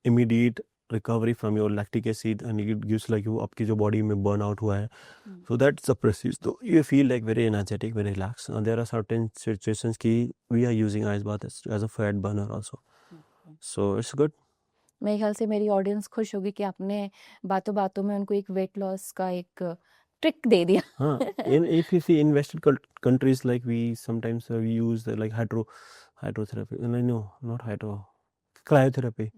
immediate recovery from your lactic acid, and it gives like you आपकी जो body में burn out हुआ है, so that suppresses, so you feel like very energetic, very relaxed. And there are certain situations कि we are using ice bath as a fat burner also, so it's good. मेरे ख्याल से मेरी audience खुश होगी कि आपने बातों बातों में उनको एक वेट लॉस का एक ट्रिक दे दिया. हाँ, if you see in Western countries, like we sometimes we use the, like hydrotherapy, no, not cryotherapy.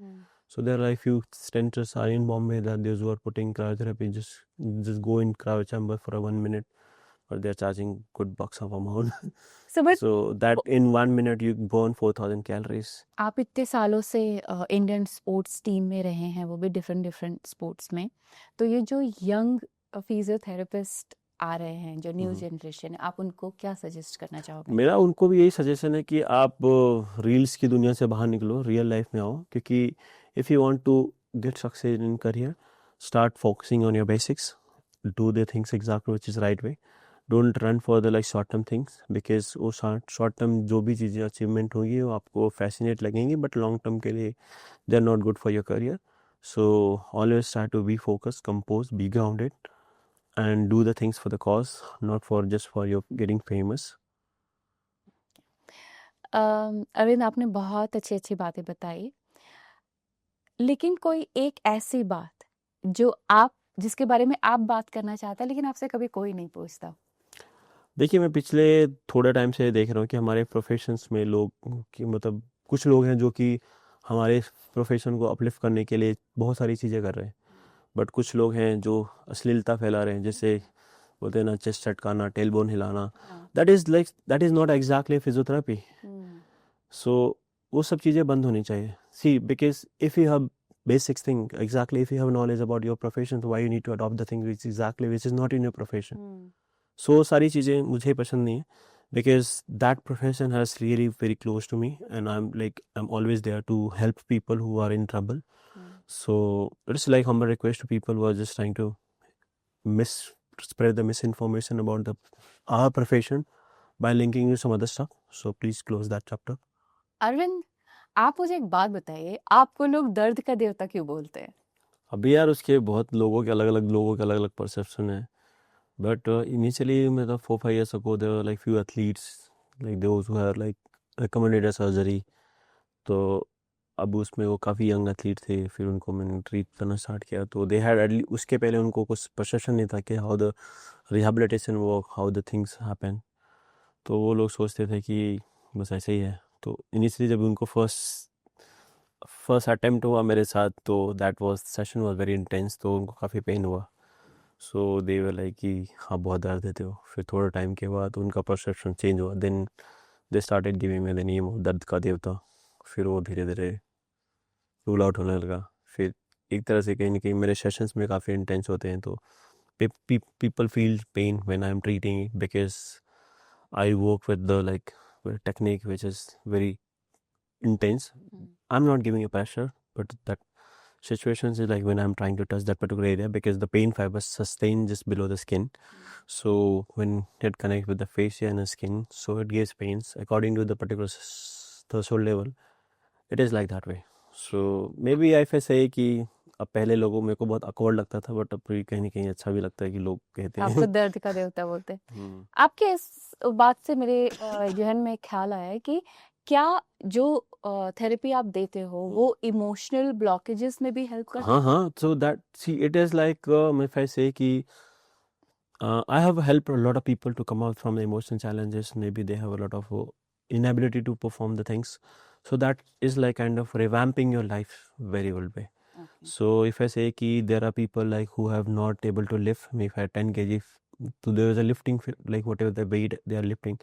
So there are a few centers are in Bombay that those who are putting cryotherapy just go in cryo chamber for 1 minute, but they're charging good bucks of amount. So that in 1 minute you burn 4,000 calories. आप इतने सालों से Indian sports team में रहे हैं, वो भी different sports में, तो ये जो यंग फिजियोथेरेपिस्ट आ रहे हैं, जो न्यू जनरेशन है, आप उनको क्या सजेस्ट करना चाहोगे? मेरा उनको भी यही सजेशन है कि आप रील्स की दुनिया से बाहर निकलो, रियल लाइफ में आओ, क्योंकि if you want to get success in career, start focusing on your basics, do the things exactly which is right way, don't run for the like short term things, because वो short term जो भी चीज़ें achievement होगी वो आपको fascinate लगेंगी, but long term के लिए they are not good for your career. So always try to be focus, compose, be grounded, and do the things for the cause, not for just for your getting famous. Arvind, आपने बहुत अच्छी अच्छी बातें बताई, लेकिन कोई एक ऐसी बात जो आप जिसके बारे में आप बात करना चाहते हैं लेकिन आपसे कभी कोई नहीं पूछता? देखिए, मैं पिछले थोड़े टाइम से देख रहा हूँ कि हमारे प्रोफेशंस में लोग कि मतलब कुछ लोग हैं जो कि हमारे प्रोफेशन को अपलिफ्ट करने के लिए बहुत सारी चीज़ें कर रहे हैं, बट कुछ लोग हैं जो अश्लीलता फैला रहे हैं, जैसे बोलते हैं ना, चेस्ट चटकाना, टेलबोन हिलाना, that is not exactly physiotherapy. So वो सब चीज़ें बंद होनी चाहिए. See, because if you have basic thing, exactly, if you have knowledge about your profession, so why you need to adopt the thing which is not in your profession. So सारी चीज़ें मुझे पसंद नहीं है, because that profession has really very close to me, and I'm always there to help people who are in trouble. So it's like humble request to people who are just trying to spread the misinformation about our profession by linking to some other stuff. So please close that chapter. Arvind, आप मुझे एक बात बताइए, आपको लोग दर्द का देवता क्यों बोलते हैं? अभी यार उसके बहुत लोगों के अलग अलग परसेप्शन है, बट इनिशियली मतलब 4-5 years ago there were like few athletes like those who are like recommended a surgery. तो अब उसमें वो काफ़ी यंग एथलीट थे, फिर उनको मैंने ट्रीट करना स्टार्ट किया, तो दे हैड उसके पहले उनको कुछ परसेप्शन नहीं था कि how the rehabilitation work, how the things happen. तो वो लोग सोचते थे कि बस ऐसे ही है. तो इनिशियली जब उनको फर्स्ट अटेम्प्ट हुआ मेरे साथ, तो that was session was very intense, तो उनको काफ़ी पेन हुआ. सो दे वर लाइक कि हाँ बहुत दर्द देते हो. फिर थोड़ा टाइम के बाद उनका परसेप्शन चेंज हुआ, then they started giving me the name of दर्द का देवता. फिर वो धीरे धीरे रूल आउट होने लगा. फिर एक तरह से कहीं ना कहीं मेरे सेशंस में काफ़ी इंटेंस होते हैं, तो people feel pain when I'm treating it, because I work with the like technique which is very intense. I'm not giving a pressure, but that situations is like when I'm trying to touch that particular area, because the pain fibers sustain just below the skin. So when it connects with the fascia and the skin, so it gives pains according to the particular threshold level. It is like that way. So maybe if I say कि अब पहले लोगों मेरे को बहुत awkward लगता था, but अब कहीं ना कहीं अच्छा भी लगता है कि लोग कहते हैं आपको दर्द का देवता बोलते हैं. आपके इस बात से मेरे जहन में ख्याल आया है कि क्या जो थेरेपी आप देते हो वो इमोशनल ब्लॉकेजेस में भी हेल्प करता है? हाँ. So that, see, it is like if I say कि I have helped a lot of people to come out from the emotional challenges. Maybe they have a lot of inability to perform the things. So that is like kind of revamping your life very well way. Okay. So if I say कि there are people like who have not able to lift, maybe if I 10 kg, so there is a lifting, like whatever the weight they are lifting,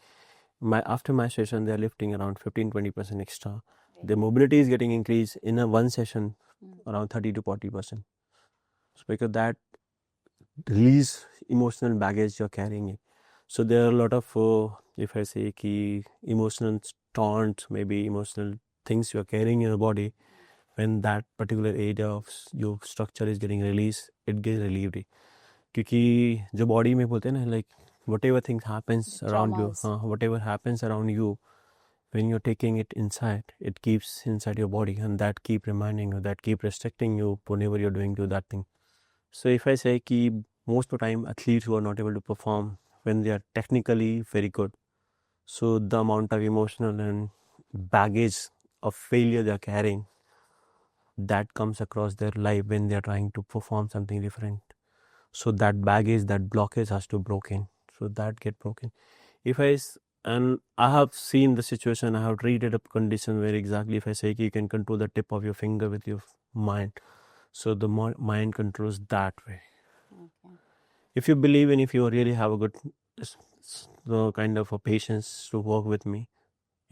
after my session they are lifting around 15-20% extra. Okay. The mobility is getting increased in one session around 30-40%. So because that release emotional baggage you're carrying it. So there are a lot of if I say कि emotional taunts, maybe emotional things you're carrying in your body, when that particular area of your structure is getting released, it gets relieved. क्योंकि जो body में बोलते हैं ना, like whatever things happens around you, whatever happens around you, when you're taking it inside, it keeps inside your body, and that keep reminding you, that keep restricting you whenever you're doing to that thing. So if I say कि most of the time athletes who are not able to perform when they are technically very good, so the amount of emotional and baggage of failure they are carrying, that comes across their life when they are trying to perform something different. So that baggage, that blockage has to broken. So that get broken. And I have seen the situation, I have treated a condition where exactly if I say you can control the tip of your finger with your mind, so the mind controls that way. Okay. If you believe and if you really have a good kind of a patience to work with me,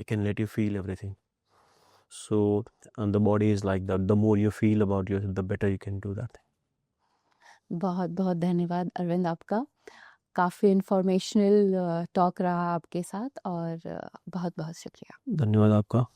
I can let you feel everything. So and the body is like that. The more you feel about yourself, the better you can do that. बहुत बहुत धन्यवाद अरविंद आपका। काफ़ी informational talk रहा आपके साथ और बहुत बहुत शुक्रिया। धन्यवाद आपका।